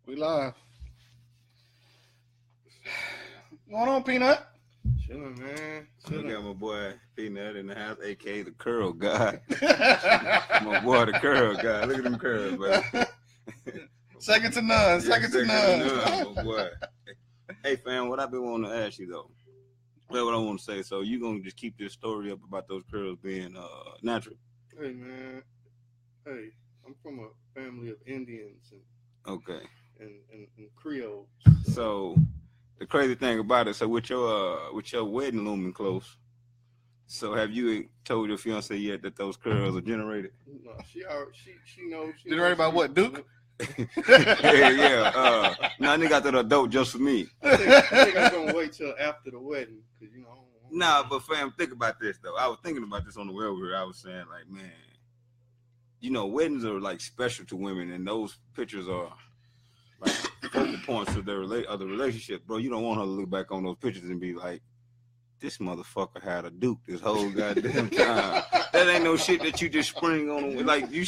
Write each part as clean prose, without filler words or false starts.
We live. Going on, Peanut? Chilling, man. Chilling. We got my boy Peanut in the house, aka the Curl God. My boy, the Curl God. Look at them curls, baby. Second to none. Second to none. My boy. Hey, fam, what I've been wanting to ask you though. Well, what I want to say. So you gonna just keep this story up about those curls being natural? Hey, man. Hey, I'm from a family of Indians and okay, and Creoles. So the crazy thing about it, so with your wedding looming close, so have you told your fiance yet that those curls are generated? No, she knows. Generated by what, Duke? yeah. Now they got that adult just for me. I think I'm gonna wait till after the wedding, cause you know. Nah, but fam, think about this though. I was thinking about this on the way over here. I was saying like, man, you know, weddings are like special to women, and those pictures are like focal points of the relationship, bro. You don't want her to look back on those pictures and be like, this motherfucker had a Duke this whole goddamn time. That ain't no shit that you just spring on. Like you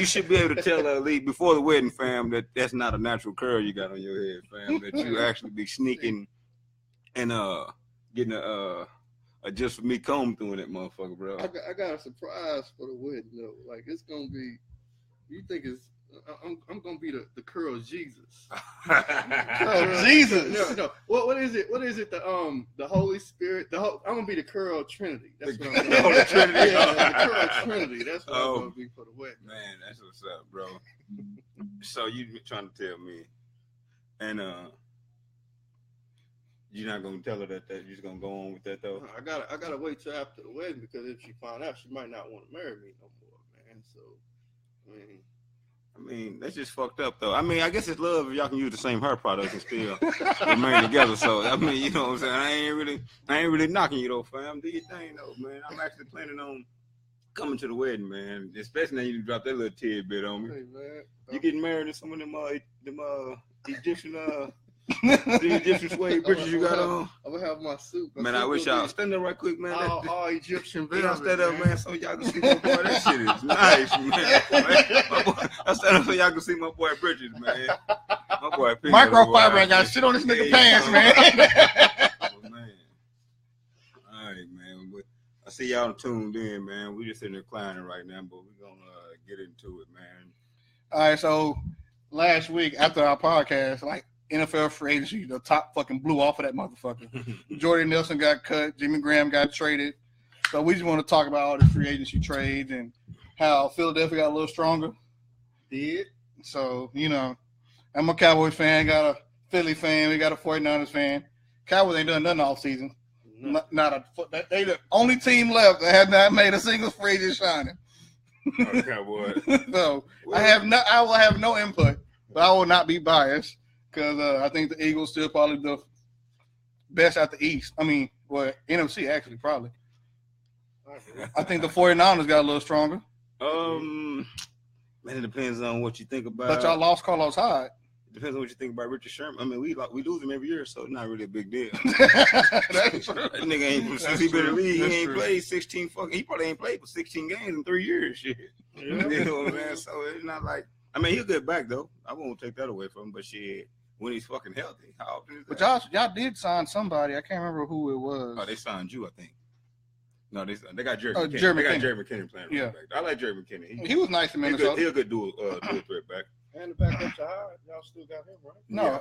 should be able to tell her before the wedding, fam, that that's not a natural curl you got on your head, fam. That you actually be sneaking and getting a just for me comb through that motherfucker, bro. I got a surprise for the wedding though. Like it's gonna be. You think it's. I'm gonna be the curl Jesus. Curl Jesus. No. What is it? What is it? The Holy Spirit. I'm gonna be the curl Trinity. That's what I'm gonna be. The Holy Trinity. Yeah, the curl Trinity. That's what I'm gonna be for the wedding. Man, that's what's up, bro. So you trying to tell me, and you're not gonna tell her that you're just gonna go on with that though? I gotta wait till after the wedding because if she find out, she might not want to marry me no more, man. So, I mean, that's just fucked up, though. I mean, I guess it's love if y'all can use the same hair products and still remain together. So, I mean, you know what I'm saying? I ain't really knocking you, though, fam. Do your thing, though, man. I'm actually planning on coming to the wedding, man. Especially now you drop that little tidbit on me. Hey, man. You getting married to some of them Egyptian, the Egyptian suede britches you got on? I'm gonna have my suit. Man, I wish y'all stand there right quick, man. All Egyptian velvet. Y'all stand up, man, so y'all can see my boy. That shit is nice, man. I stand up so y'all can see my boy britches, man. My boy Microfiber ain't got shit on this nigga pants, man. Oh, man. All right, man. I see y'all tuned in, man. We just in there reclining right now, but we're gonna get into it, man. All right, so last week after our podcast, like NFL free agency, the top fucking blew off of that motherfucker. Jordy Nelson got cut. Jimmy Graham got traded. So we just want to talk about all the free agency trades and how Philadelphia got a little stronger. Did. So, you know, I'm a Cowboys fan, got a Philly fan, we got a 49ers fan. Cowboys ain't done nothing all season. No. They the only team left that has not made a single free agent signing. Oh, Cowboys. So I will have no input, but I will not be biased. Because I think the Eagles still probably the best out the East. I mean, well, NFC actually probably. I think the 49ers got a little stronger. Man, it depends on what you think about. But y'all lost Carlos Hyde. It depends on what you think about Richard Sherman. I mean, we lose him every year, so it's not really a big deal. That's true. That nigga ain't since he been in the league. He ain't played 16 fucking. He probably ain't played for 16 games in 3 years. Shit. Yeah. You know what I'm saying? So it's not like. I mean, he'll get back though. I won't take that away from him. But shit. When he's fucking healthy. How often is that? But y'all did sign somebody. I can't remember who it was. Oh, they signed you, I think. No, they got Jerry McKinney. Jerry They got McKinney. Jerry McKinney playing right back. I like Jerry McKinney. He was nice in Minnesota. He'll good dual threat back. And the backup to Hyde, y'all still got him, right? No. Yeah,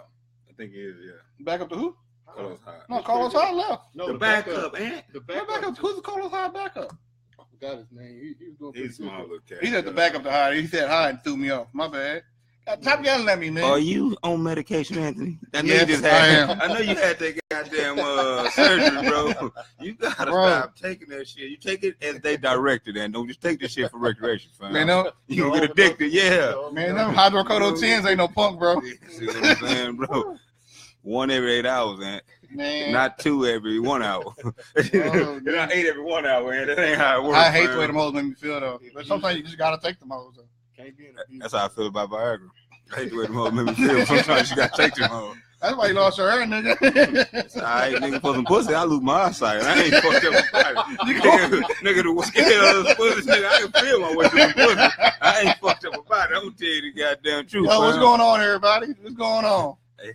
I think he is, yeah. Back up to who? Carlos Hyde. No, Carlos Hyde left. No, the backup, Ant. The What backup. backup? Who's the Carlos Hyde backup? I forgot his name. He was doing He's a small little cat. He said the backup to Hyde. He said Hyde and threw me off. My bad. Stop yelling at me, man. Are you on medication, Anthony? I know Yes, you just I had. am. I know you had that goddamn surgery, bro. You gotta stop taking that shit. You take it as they directed, and don't just take this shit for recreation, fam. Man, no, You gonna get addicted, yeah. man, them hydrocodone 10s ain't no punk, bro. See what I'm saying, bro? 1 every 8 hours, man. Man, Not 2 every 1 hour. Not 8 every 1 hour, man. That ain't how it works. I hate fam. the way them hoes make me feel, though. But sometimes you just gotta take them hoes, though. Can't be in That's how I feel about Viagra. I hate the way them hoes make me feel. Sometimes you gotta take them hoes. That's why you lost your hair, nigga. All right, nigga, for some pussy, I lose my eyesight. I ain't fucked up about it. Nigga, the scale of this pussy, nigga, I can feel my way through the pussy. I ain't fucked up about it. I'm I'm tell you the goddamn truth. Yo, what's going on, everybody? What's going on? Hey,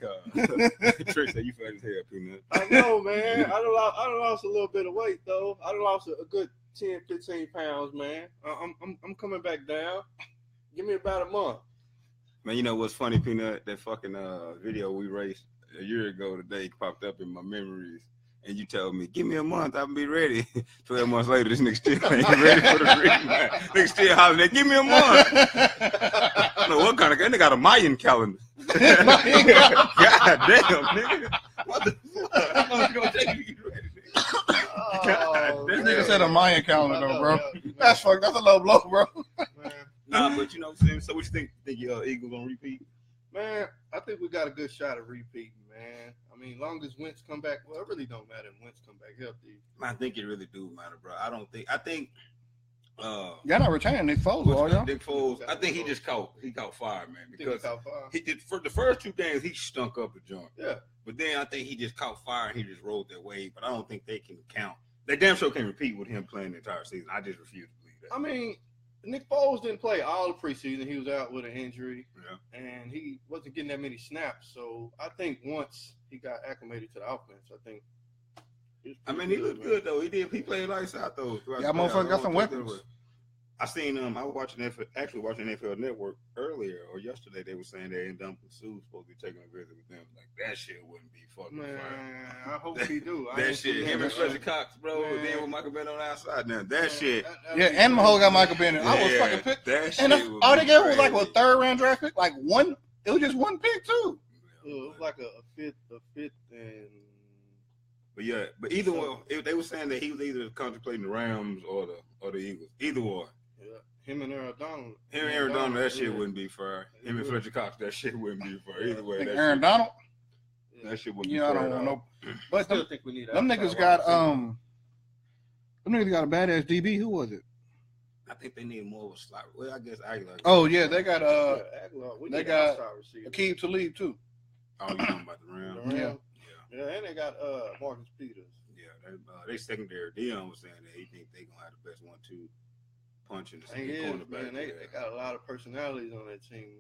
Trick said you fat as hell, Peanut. I know, man. I done lost a little bit of weight though. I done lost a good 10, 15 pounds, man. I'm coming back down. Give me about a month. Man, you know what's funny, Peanut? That fucking video we raced a year ago today popped up in my memories. And you told me, give me a month, I'll be ready. 12 months later, this nigga still ain't ready for the ring, man. Nigga still hollering, give me a month. I don't know what kind of guy. They got a Mayan calendar. God damn, nigga. What the fuck? How long is it gonna take you to get ready, nigga? Oh, This nigga said a Mayan calendar, though, bro. That's fucked. That's a low blow, bro. Man. Nah, but you know what I'm saying? So what you think your Eagles gonna repeat? Man, I think we got a good shot at repeating, man. I mean, long as Wentz come back, well, it really don't matter if Wentz come back healthy. I think it really do matter, bro. I think Y'all not retaining Nick Foles, are y'all? Nick Foles, I think he caught fire, man. Because he he did for the first 2 games he stunk up a joint. Yeah. But then I think he just caught fire and he just rolled that wave. But I don't think they can count. They damn sure can repeat with him playing the entire season. I just refuse to believe that. I mean, Nick Foles didn't play all the preseason. He was out with an injury. Yeah. And he wasn't getting that many snaps. So I think once he got acclimated to the offense, I think. He looked good though. He played lights out though. Yeah, motherfucker got some weapons. I seen I was watching NFL Network earlier or yesterday. They were saying they and Dumpling Sue's supposed to be taking a visit with them. Like that shit wouldn't be fucking fire. I hope he do. That shit, him and Fletcher Cox, bro. Man. Then with Michael Bennett on the outside now. That shit. Yeah, and Mahomes got Michael Bennett. I was fucking pissed. That and shit all they gave was like a 3rd round draft pick, like one. It was just one pick too. It was like a fifth, and. But either one, they were saying that he was either contemplating the Rams or the Eagles. Either one. Yeah, him and Aaron Donald. That shit wouldn't be fair. Him and Fletcher Cox, that shit wouldn't be fair. Either way, Aaron Donald. That shit wouldn't be I fair. don't want no. But I still think we need them niggas got Them niggas got a badass DB. Who was it? I think they need more of a slot. Well, I guess Aguilar. Oh yeah, they got Aguilar. They got Akeem Talib too. Oh, you talking about the Rams? Yeah, and they got Marcus Peters. Yeah, they secondary. Dion was saying that he think they gonna have the best 1-2 punch in the cornerback. Man, they got a lot of personalities on that team.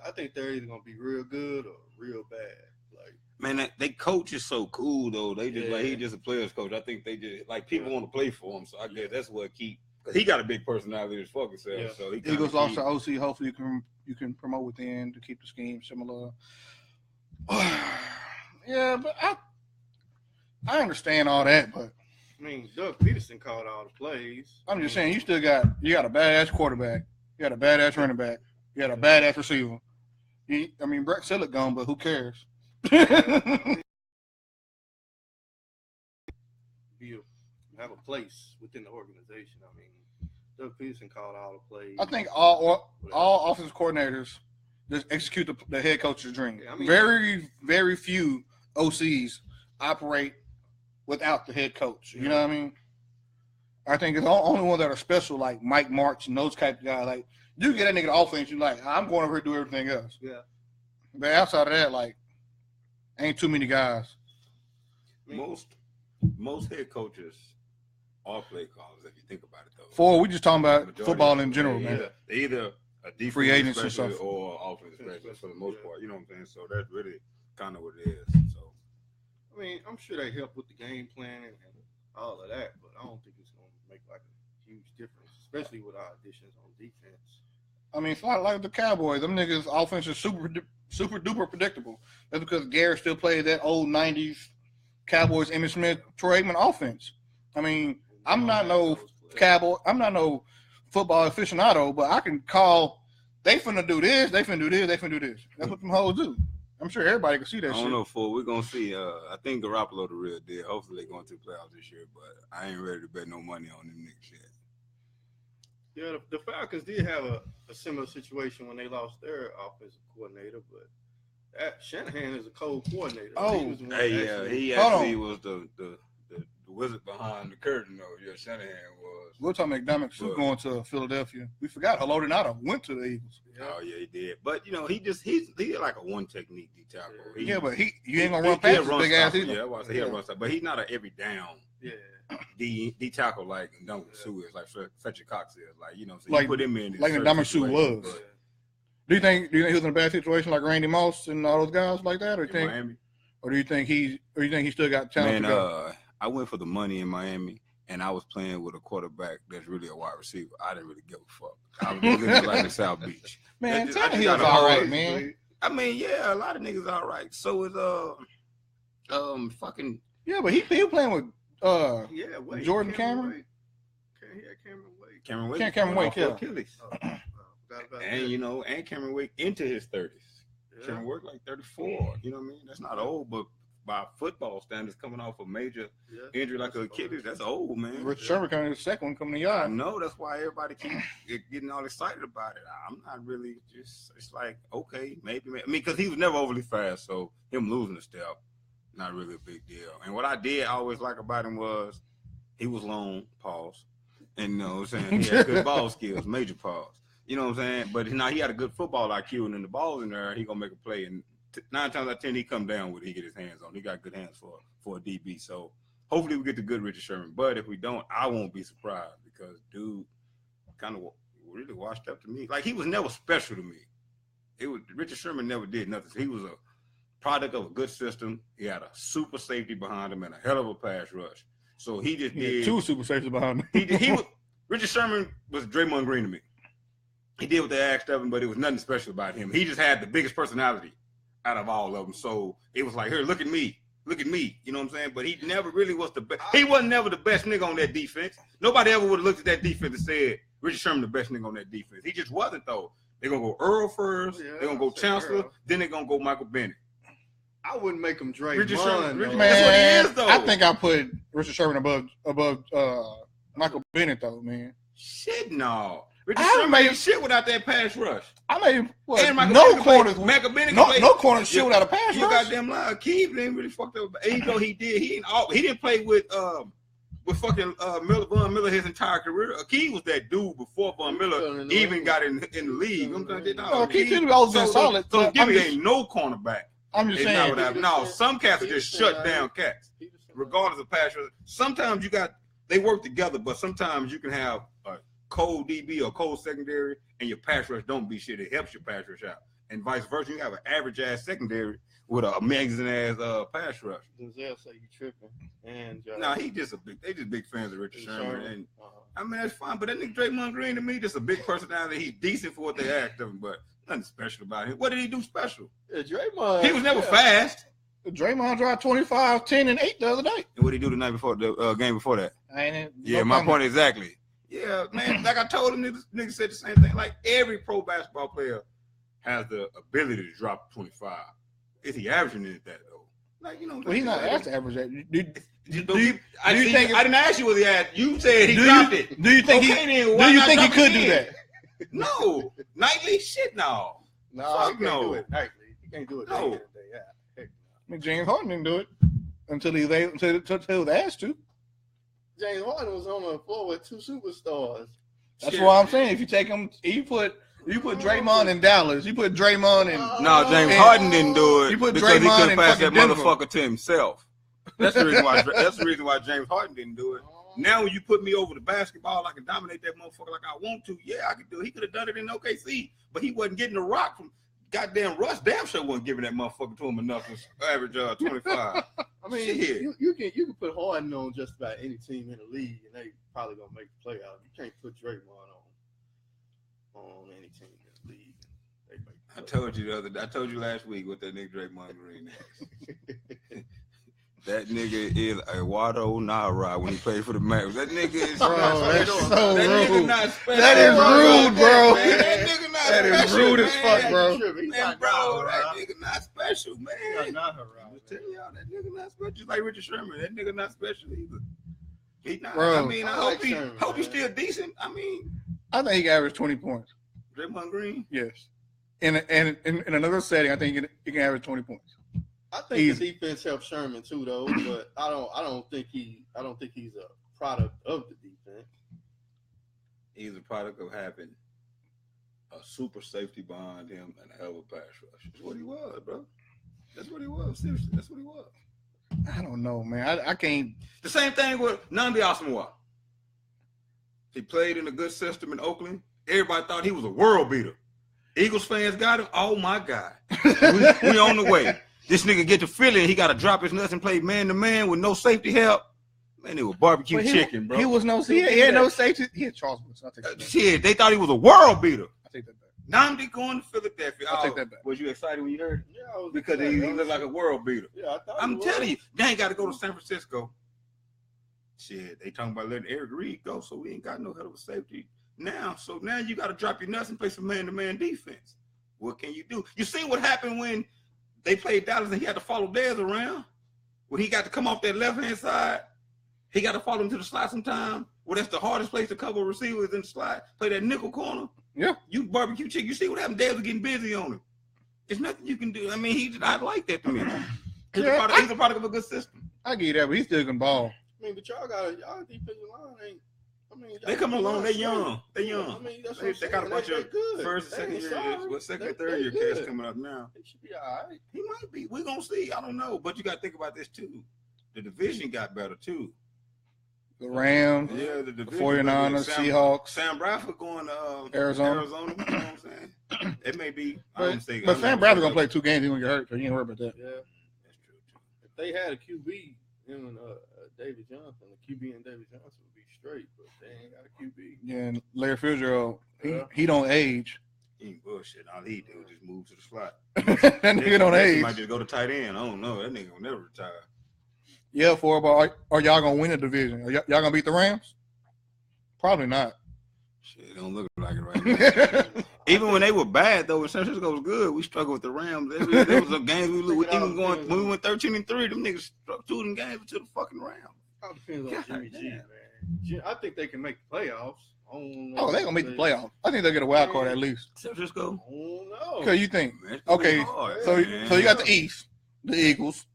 I think they're either gonna be real good or real bad. Like, man, they coach is so cool though. They just like he's just a player's coach. I think they just like people want to play for him. So I guess that's what keep. Cause he got a big personality as fucking self. Yeah. So Eagles lost to OC. Hopefully you can promote within to keep the scheme similar. Yeah, but I understand all that, but I mean, Doug Peterson called all the plays. I'm just saying you got a badass quarterback, you got a badass running back, you got a badass receiver. Brett Sillick gone, but who cares? You have a place within the organization. I mean, Doug Peterson called all the plays. I think all offensive coordinators just execute the head coach's dream. Yeah, very, very few OCs operate without the head coach. You know what I mean? I think it's the only one that are special, like Mike Martz and those type of guys. Like, you get that nigga the offense, you're like, I'm going over here to do everything else. Yeah. But outside of that, like, ain't too many guys. Most head coaches are play callers, if you think about it, though. We just talking about football in general, man. They're either a defensive free agents and stuff, or offensive specialist for the most part. You know what I'm saying? So that's really kind of what it is. So, I mean, I'm sure they help with the game plan and all of that, but I don't think it's going to make like a huge difference, especially with our additions on defense. I mean, it's like the Cowboys. Them niggas' offense is super duper predictable. That's because Garrett still plays that old 90s Cowboys, Emmitt Smith, Troy Aikman offense. I mean, I'm not no Cowboy. I'm not no football aficionado, but I can call, they finna do this, they finna do this, they finna do this. That's what them hoes do. I'm sure everybody can see that shit. I don't know, fool. We're going to see. I think Garoppolo the real deal. Hopefully they're going to the playoffs this year, but I ain't ready to bet no money on them niggas yet. Yeah, the Falcons did have a similar situation when they lost their offensive coordinator, but Shanahan is a cold coordinator. He actually was the wizard behind the curtain, though. Yeah, Shanahan was. We're talking McDermott going to Philadelphia. We forgot Haloti Ngata went to the Eagles. Yeah. Oh yeah, he did. But he's like a one technique D tackle. But you ain't gonna run past big ass either. Yeah, I was he'll run stuff, but he's not an every down. Yeah. D tackle like Ndamukong Suh is, like Fletcher Cox is, like so like, you put him in like Ndamukong Suh was. Do you think he was in a bad situation like Randy Moss and all those guys like that, or Miami? Do you think he still got talent? Man, I went for the money in Miami, and I was playing with a quarterback that's really a wide receiver. I didn't really give a fuck. I was living like in South Beach. Man, Tannehill's all right, man. I mean, yeah, a lot of niggas all right. So is fucking yeah, but he playing with Jordan Cameron Wake. Cameron Wake, yeah. Achilles. And and Cameron Wake into his 30s. Yeah. Cameron Wake like 34. You know what I mean? That's not old, but by football standards, coming off a major injury like an Achilles, that's old, man. Richard Sherman coming in the second one, coming to yard. I know, that's why everybody keeps getting all excited about it. I'm not really it's like, okay, maybe. I mean, because he was never overly fast, so him losing a step, not really a big deal. And what I did always like about him was he was long, pause. And you know what I'm saying? He had good ball skills, major pause. You know what I'm saying? But now he had a good football IQ, and then the ball's in there, he going to make a play. And 9 times out of 10, he come down with it, he get his hands on. He got good hands for a DB. So hopefully we get the good Richard Sherman. But if we don't, I won't be surprised because dude kind of really washed up to me. Like, he was never special to me. Richard Sherman never did nothing. He was a product of a good system. He had a super safety behind him and a hell of a pass rush. So he just did 2 super safeties behind him. Richard Sherman was Draymond Green to me. He did what they asked of him, but it was nothing special about him. He just had the biggest personality out of all of them. So it was like, here, look at me. Look at me. You know what I'm saying? But he never really was the best. He wasn't never the best nigga on that defense. Nobody ever would have looked at that defense and said, Richard Sherman the best nigga on that defense. He just wasn't, though. They're going to go Earl first. They're going to go Chancellor. Earl. Then they're going to go Michael Bennett. I wouldn't make him Draymond. Richard Sherman. Man, that's what he is, though. I think I put Richard Sherman above Michael Bennett, though, man. Shit, no. Richard Sherman made shit without that pass rush. I made no corners. Michael Bennett no corners shit without a pass rush. You goddamn lie. Keith didn't really fucked up. Even though he did, he didn't play with fucking Von Miller his entire career. Keith was that dude before Von Miller even got in the league. Keith didn't always been solid. So give me ain't no cornerback. I'm just saying. No, some cats are just shut down cats, regardless of pass rush. Sometimes they work together, but sometimes you can have a cold DB or cold secondary, and your pass rush don't be shit. It helps your pass rush out, and vice versa. You have an average ass secondary with a amazing ass pass rush. Denzel say you tripping, and they just big fans of Richard Sherman, and I mean that's fine. But that nigga Draymond Green to me, just a big personality. He's decent for what they asked of him, but nothing special about him. What did he do special? Draymond. He was never fast. Draymond dropped 25, 10, and 8 the other night. And what did he do the night before the game before that? My point exactly. Yeah, man, like I told him, niggas said the same thing. Like, every pro basketball player has the ability to drop 25. Is he averaging it that, though? Like, well, he's not asked to average that. I didn't ask you what he asked. You said he dropped it. Do you think he could do that? No. Nightly? Shit, no. No, he can't do it nightly. He can't do it no. I mean, James Harden didn't do it until he was asked to. James Harden was on the floor with 2 superstars. That's what I'm saying. If you take him, you put Draymond in Dallas. You put Draymond in. No, James Harden didn't do it. You put because Draymond he couldn't pass that Denver. motherfucker to himself. That's the reason why. That's the reason why James Harden didn't do it. Now, when you put me over the basketball, I can dominate that motherfucker like I want to. Yeah, I could do it. He could have done it in OKC, but he wasn't getting the rock from goddamn Russ. Damn sure wasn't giving that motherfucker to him enough to average 25. I mean, you can put Harden on just about any team in the league, and they probably gonna make the playoff. You can't put Draymond on any team in the league. I told you last week what that nigga Draymond Green is. That nigga is a Wado Nara when he played for the Mavericks. That nigga is so that rude. Nigga not special. That is rude, bro. That nigga not that special. Is rude as fuck, bro. Man, bro, that nigga not special, man. Not around. I'm telling y'all, that nigga not special. Just like Richard Sherman, that nigga not special either. He not. Bro, I mean, I hope he's still decent. I mean, I think he can average 20 points. Draymond Green? Yes. In another setting, I think he can average 20 points. I think the defense helps Sherman too, though. But I don't think he's a product of the defense. He's a product of having a super safety behind him and a hell of a pass rush. That's what he was, bro. That's what he was. Seriously, that's what he was. I don't know, man. I can't. The same thing with Nnamdi Asomugha. He played in a good system in Oakland. Everybody thought he was a world beater. Eagles fans got him. Oh my God, we on the way. This nigga get to Philly and he got to drop his nuts and play man to man with no safety help. Man, it was barbecue chicken, bro. He was no. He had no safety. He had Charles Woodson. I'll take that back. Shit, they thought he was a world beater. I take that back. Namdi going to Philadelphia. I'll take that back. Was you excited when you heard? Yeah, I was Because he looked like a world beater. Yeah, I thought I'm telling you, they ain't got to go to San Francisco. Shit, they talking about letting Eric Reed go, so we ain't got no hell of a safety now. So now you got to drop your nuts and play some man-to-man defense. What can you do? You see what happened when they played Dallas and he had to follow Dez around? When he got to come off that left-hand side, he got to follow him to the slot sometime. Well, that's the hardest place to cover receivers in the slot. Play that nickel corner. Yeah. You barbecue chicken. You see what happened? Dez was getting busy on him. There's nothing you can do. I mean, he's not like that to me. He's a product of a good system. I get that, but he still can ball. I mean, but y'all defensive line ain't. I mean, they coming along. They young. They young. I mean, that's they got a bunch of first and second year. Second and third year cats coming up now. He should be all right. He might be. We're gonna see. I don't know. But you got to think about this too. The division got better too. The Rams, the division, the 49ers, Seahawks. Sam Bradford going to Arizona. You know what I'm saying? It may be. But Sam Bradford gonna play 2 games. He gonna get hurt, so you ain't worry about that. Yeah, that's true too. If they had a QB in David Johnson, the QB and David Johnson would be straight, but they ain't got a QB. Yeah, and Larry Fitzgerald, he don't age. He ain't bullshit. All he do is just move to the slot. That nigga don't age. He might just go to tight end. I don't know. That nigga will never retire. Yeah, but are y'all gonna win the division? Are y'all gonna beat the Rams? Probably not. Shit, it don't look like it right now. Even when they were bad though, when San Francisco was good, we struggled with the Rams. There was a game we even going when we went 13-3. Them niggas struck 2 of them games to the fucking Rams. All depends on Jimmy G, man. I think they can make the playoffs. Oh, they gonna make the playoffs. I think they'll get a wild card at least. San Francisco? I don't know. Okay, you think? Man, okay, hard, so you got the East, the Eagles,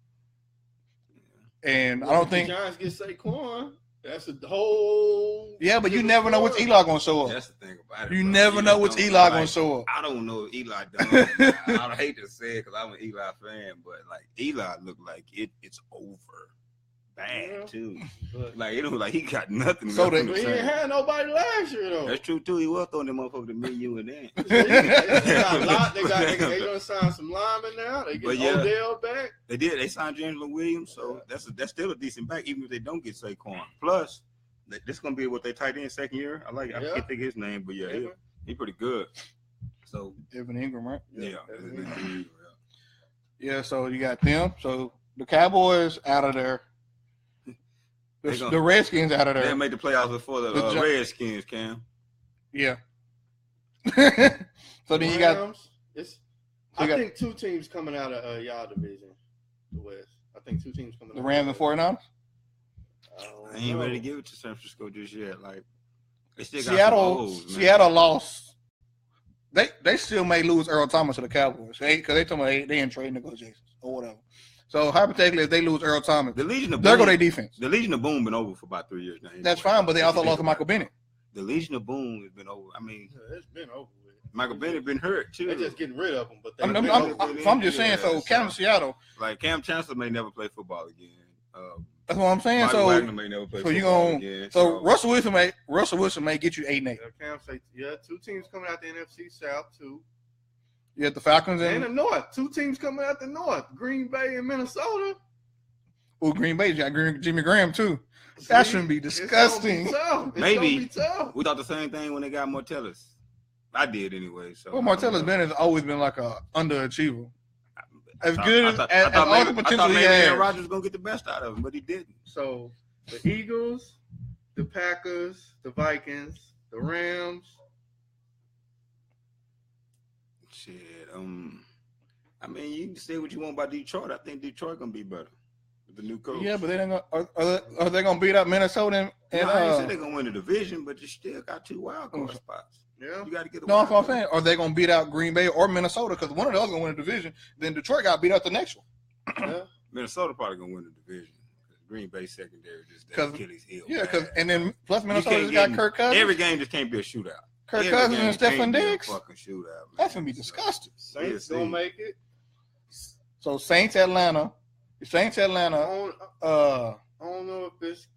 and I don't think the Giants get Saquon. That's a whole. Yeah, but you never know which Eli gonna show up. That's the thing about it. You never know which Eli gonna show up. I don't know if Eli does. I hate to say it because I'm an Eli fan, but like Eli looked like it's over. Bad too. Like it was like he got nothing. So he ain't had nobody last year though. That's true too. He was throwing them motherfuckers to me, you, and then. They gonna sign some linemen now. They get Odell back. They did. They signed James Williams, so that's still a decent back, even if they don't get Saquon. Plus, this gonna be what they tight end second year. I can't think of his name, but yeah, he pretty good. So Evan Ingram, right? Yeah. Yeah. So you got them. So the Cowboys out of there. The Redskins out of there. They made the playoffs before the Redskins, Cam. Yeah. So then you got. I think 2 teams coming out of y'all division, the West. I think 2 teams coming out. The Rams and 49ers? I ain't ready to give it to San Francisco just yet. Like, they still got Seattle lost. They still may lose Earl Thomas to the Cowboys because they told me they in trade negotiations or whatever. So hypothetically, if they lose Earl Thomas, there go their defense. The Legion of Boom been over for about 3 years now. That's fine, but they also lost Michael Bennett. The Legion of Boom has been over. I mean, it's been over with. Michael Bennett been hurt too. They're just getting rid of him, but I'm just saying. So Cam Seattle, like Cam Chancellor may never play football again. That's what I'm saying. Michael Wagner may never play football again. So Russell Wilson may get you 8-8. Cam say 2 teams coming out the NFC South too. You got the Falcons and the North. 2 teams coming out the North. Green Bay and Minnesota. Oh, Green Bay's got Jimmy Graham too. That shouldn't be disgusting. Maybe we thought the same thing when they got Martellus. I did anyway. So Martellus Bennett has always been like a underachiever. As good as all the potential he had. Aaron Rodgers was gonna get the best out of him, but he didn't. So the Eagles, the Packers, the Vikings, the Rams. Shit. I mean, you can say what you want about Detroit. I think Detroit gonna be better with the new coach. Yeah, but they ain't gonna, are they gonna beat up Minnesota? And I ain't say they're gonna win the division, but you still got 2 wild card spots. Yeah, you got to get. No, that's what I'm saying. Are they gonna beat out Green Bay or Minnesota? Because one of those gonna win the division. Then Detroit got beat out the next one. Yeah. Minnesota probably gonna win the division. Green Bay secondary just Achilles heel. Yeah, because and then plus Minnesota just got Kirk Cousins. Every game just can't be a shootout. Kirk Cousins and Stefon Diggs. Fucking shootout. Man. That's gonna be disgusting. Saints gonna make it. So Saints Atlanta. I don't know if it's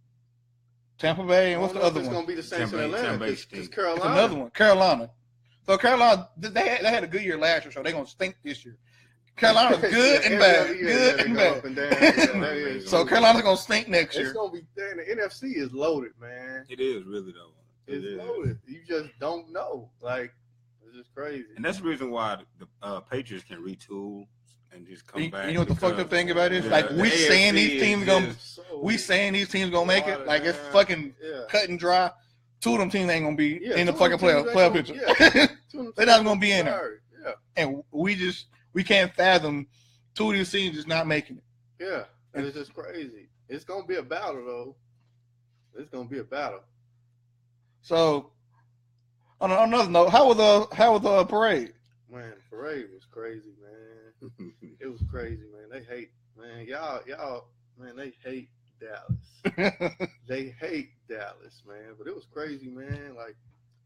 Tampa Bay and what's the other one? It's gonna be the Saints in Atlanta. It's Carolina. It's another one. Carolina. So Carolina, they had a good year last year, so they're gonna stink this year. Carolina's good and bad, good and bad. So Carolina's gonna stink next year. It's gonna be. The NFC is loaded, man. It is really though. It's loaded. You just don't know. Like it's just crazy. And that's the reason why the Patriots can retool and just come back. You know what the fucked up thing about it is? Like we saying these teams gonna make it. Like it's fucking cut and dry. Two of them teams ain't gonna be in the fucking playoff picture. They're not gonna be in there. Yeah. And we can't fathom two of these teams just not making it. Yeah. And it's just crazy. It's gonna be a battle though. It's gonna be a battle. So on another note, how was the parade? Man, the parade was crazy, man. It was crazy, man. They hate, man. Y'all, man, they hate Dallas. They hate Dallas, man. But it was crazy, man. Like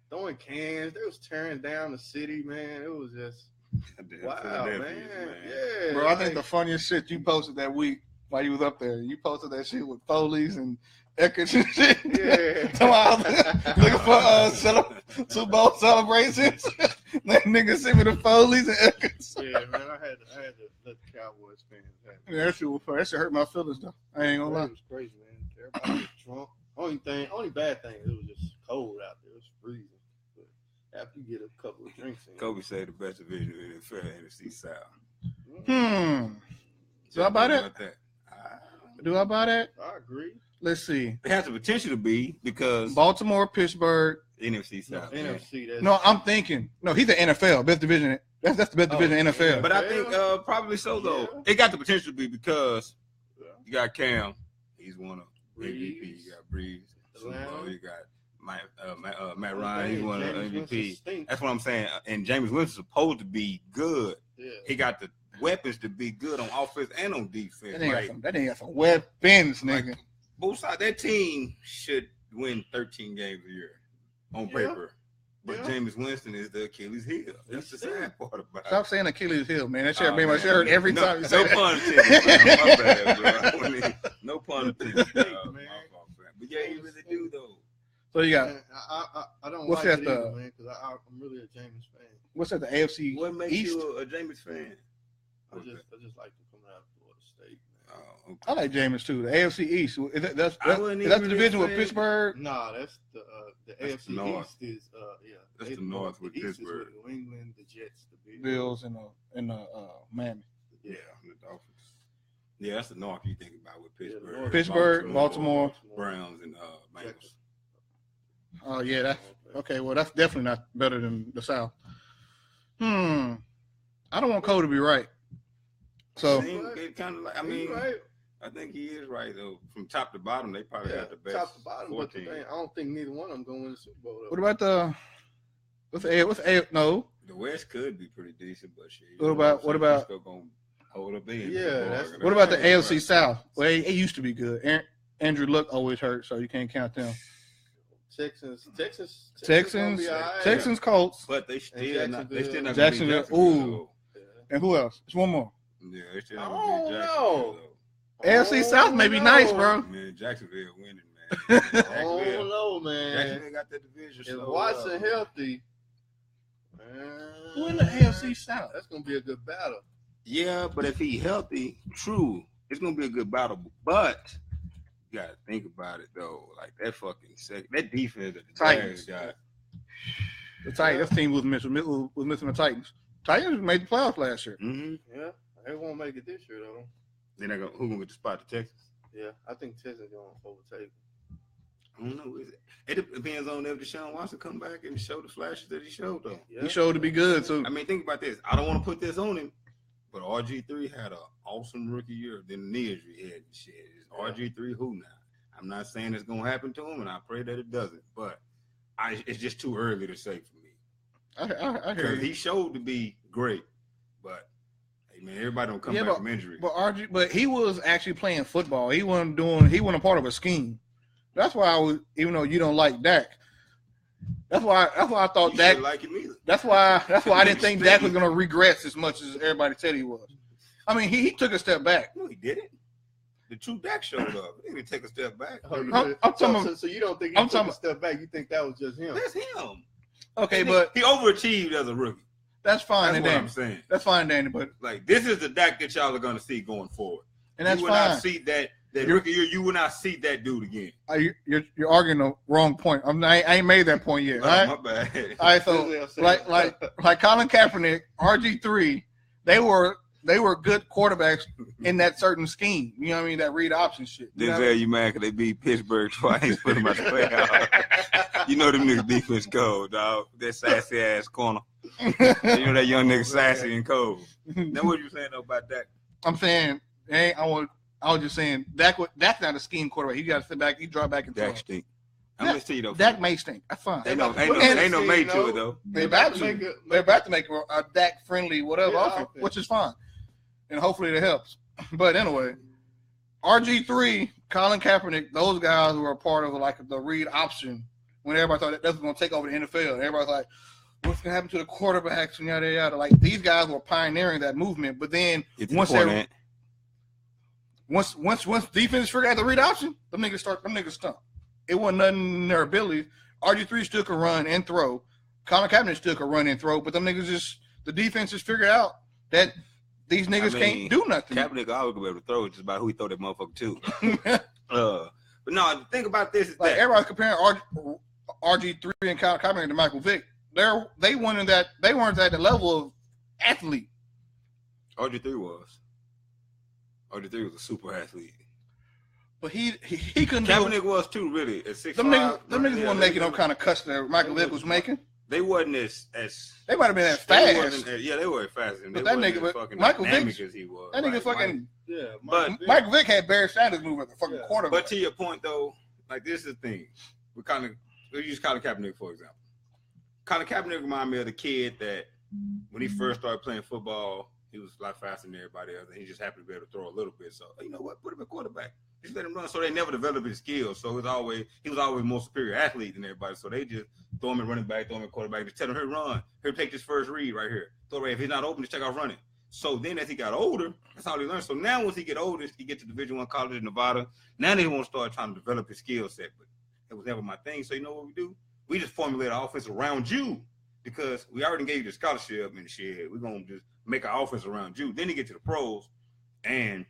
throwing cans, they was tearing down the city, man. It was just wow, man. Yeah, bro. I think the funniest shit you posted that week while you was up there, you posted that shit with Foley's and Eckers and shit. Yeah. Looking for Super Bowl celebrations. That nigga sent me the Foley's and Eckers. Yeah, man. I had to let the Cowboys fans have it. Yeah, that shit was fun. That shit hurt my feelings though. I ain't gonna lie. It was crazy, man. Everybody was drunk. Only bad thing, it was just cold out there. It was freezing. But after you get a couple of drinks in, Kobe said the best division in the fair NFC South. Do I buy that? Do I buy that? I agree. Let's see. It has the potential to be because Baltimore, Pittsburgh, NFC South. No, NFC. That's, no, I'm thinking. No, he's the NFL best division. That's the best division in NFL. But I think probably so though. Yeah. It got the potential to be because you got Cam, he's one of MVP. You got Breeze, you got Matt Ryan, he's one of MVP. That's what I'm saying. And Jameis Winston's supposed to be good. Yeah. He got the weapons to be good on offense and on defense. That nigga got some weapons, nigga. Like, both sides, that team should win 13 games a year on paper. But Jameis Winston is the Achilles heel. That's the sad part about it. Stop saying Achilles heel, man. That shit made my shit hurt every time you say that. No pun intended. My bad, bro. No pun intended. Man. But yeah, he really do though. So you got. I don't what's like that, it either, man, because I'm really a Jameis fan. What's that? The AFC What makes East? you a Jameis fan? I just like him coming out of Florida State. Man. Oh, okay. I like Jameis too. The AFC East. That's the division with Pittsburgh. Nah, that's the That's AFC the North. East is That's the North with the East Pittsburgh. is with New England, the Jets, the Bills and Miami. Yeah, the Dolphins. Yeah, that's the North you think about with Pittsburgh. Pittsburgh, Baltimore, Browns, and Bengals. Oh yeah, that's okay. Well, that's definitely not better than the South. I don't want Cole to be right. So it kind of like I think he is right though. From top to bottom, they probably got the best. Top to bottom, but the thing, I don't think neither one of them going to the Super Bowl. Though. what about no? The West could be pretty decent, but shit. What about still gonna hold up in? Yeah, what about the AFC South? Well, it used to be good. Andrew Luck always hurt, so you can't count them. Texans, Colts, but they still not. Jacksonville. Ooh, and who else? There's one more. Yeah, they still not gonna beat Jacksonville. AFC South may be nice, bro. Man, Jacksonville winning, man. Oh no, man. Jacksonville got that division. If Watson healthy, who in the AFC South? That's gonna be a good battle. Yeah, but if he healthy, true, it's gonna be a good battle. But you gotta think about it though. Like that fucking that defense that the Titans got. The Titans. That team was missing the Titans. Titans made the playoffs last year. Mm-hmm. Yeah, they won't make it this year though. Then who gonna get the spot to Texas? Yeah, I think Texas gonna overtake. I don't know. It depends on if Deshaun Watson come back and show the flashes that he showed though. Yeah. He showed to be good too. I mean, think about this. I don't want to put this on him, but RG3 had an awesome rookie year. Then the knee injury hit and shit. Is RG3 who now? I'm not saying it's gonna happen to him, and I pray that it doesn't. But it's just too early to say for me. I hear you. He showed to be great, but hey man, everybody don't come back from injury. But he was actually playing football. He wasn't a part of a scheme. That's why even though you don't like Dak, that's why I thought you Dak. Like him either. That's why I didn't think Dak was gonna regress as much as everybody said he was. I mean, he took a step back. No, he didn't. The true Dak showed up. He didn't take a step back. So you don't think he took a step back? You think that was just him? That's him. Okay, but he overachieved as a rookie. That's fine. That's and what Danny. I'm saying. That's fine, Danny. But like, this is the Dak that y'all are gonna see going forward. And that's you will fine. not see that rookie year. You will not see that dude again. You're arguing the wrong point. I ain't made that point yet. Oh, right? My bad. All right, so like Colin Kaepernick, RG3, they were good quarterbacks in that certain scheme. You know what I mean? That read option shit. Denzel, you mad because they beat Pittsburgh twice, put them out the playoffs. You know them niggas defense cold, dog. That sassy ass corner. You know that young nigga sassy and cold. Now what you saying though about that? I'm saying, I was just saying that's not a scheme quarterback. He got to sit back, he drop back and throw. Dak stink. I'm gonna see though. Dak may stink. That's fine. Ain't no mate to it though. They're about to make a Dak friendly whatever offense, which is fine, and hopefully it helps. But anyway, RG3, Colin Kaepernick, those guys were a part of like the read option when everybody thought that was going to take over the NFL. And everybody's like, what's going to happen to the quarterbacks and yada yada. Like these guys were pioneering that movement, but then once defense figured out the read option, them niggas stunk. It wasn't nothing in their ability. RG3 still could run and throw. Colin Kaepernick still could run and throw, but them niggas the defense just figured out that these niggas can't do nothing. Kaepernick always be able to throw. It's just about who he throw that motherfucker to. But no, the thing about this is like everybody's comparing RG3 and Colin Kaepernick to Michael Vick. They weren't at the level of athlete. RG3 was a super athlete. But he couldn't. Kaepernick was too, really. At 6'5", them niggas weren't making no kind of cuts that Michael Vick was making. They wasn't as they might have been as fast. They were fast. But that nigga, Michael Vick, as he was. That nigga fucking. But Michael Vick had Barry Sanders move at the fucking quarterback. But to your point though, like this is the thing. We use Colin Kaepernick for example. Colin Kaepernick reminded me of the kid that when he first started playing football, he was a lot faster than everybody else, and he just happened to be able to throw a little bit. So you know what? Put him at quarterback. Just let him run. So they never developed his skills. So he was always more superior athlete than everybody. So they just throw him in running back, throw him in quarterback. Just tell him, here, run. Here, take this first read right here. Throw right. If he's not open, just check out running. So then as he got older, that's how he learned. So now once he get older, he get to Division I college in Nevada. Now they want to start trying to develop his skill set. But it was never my thing. So you know what we do? We just formulate our offense around you because we already gave you the scholarship and shit. We're going to just make our offense around you. Then you get to the pros, and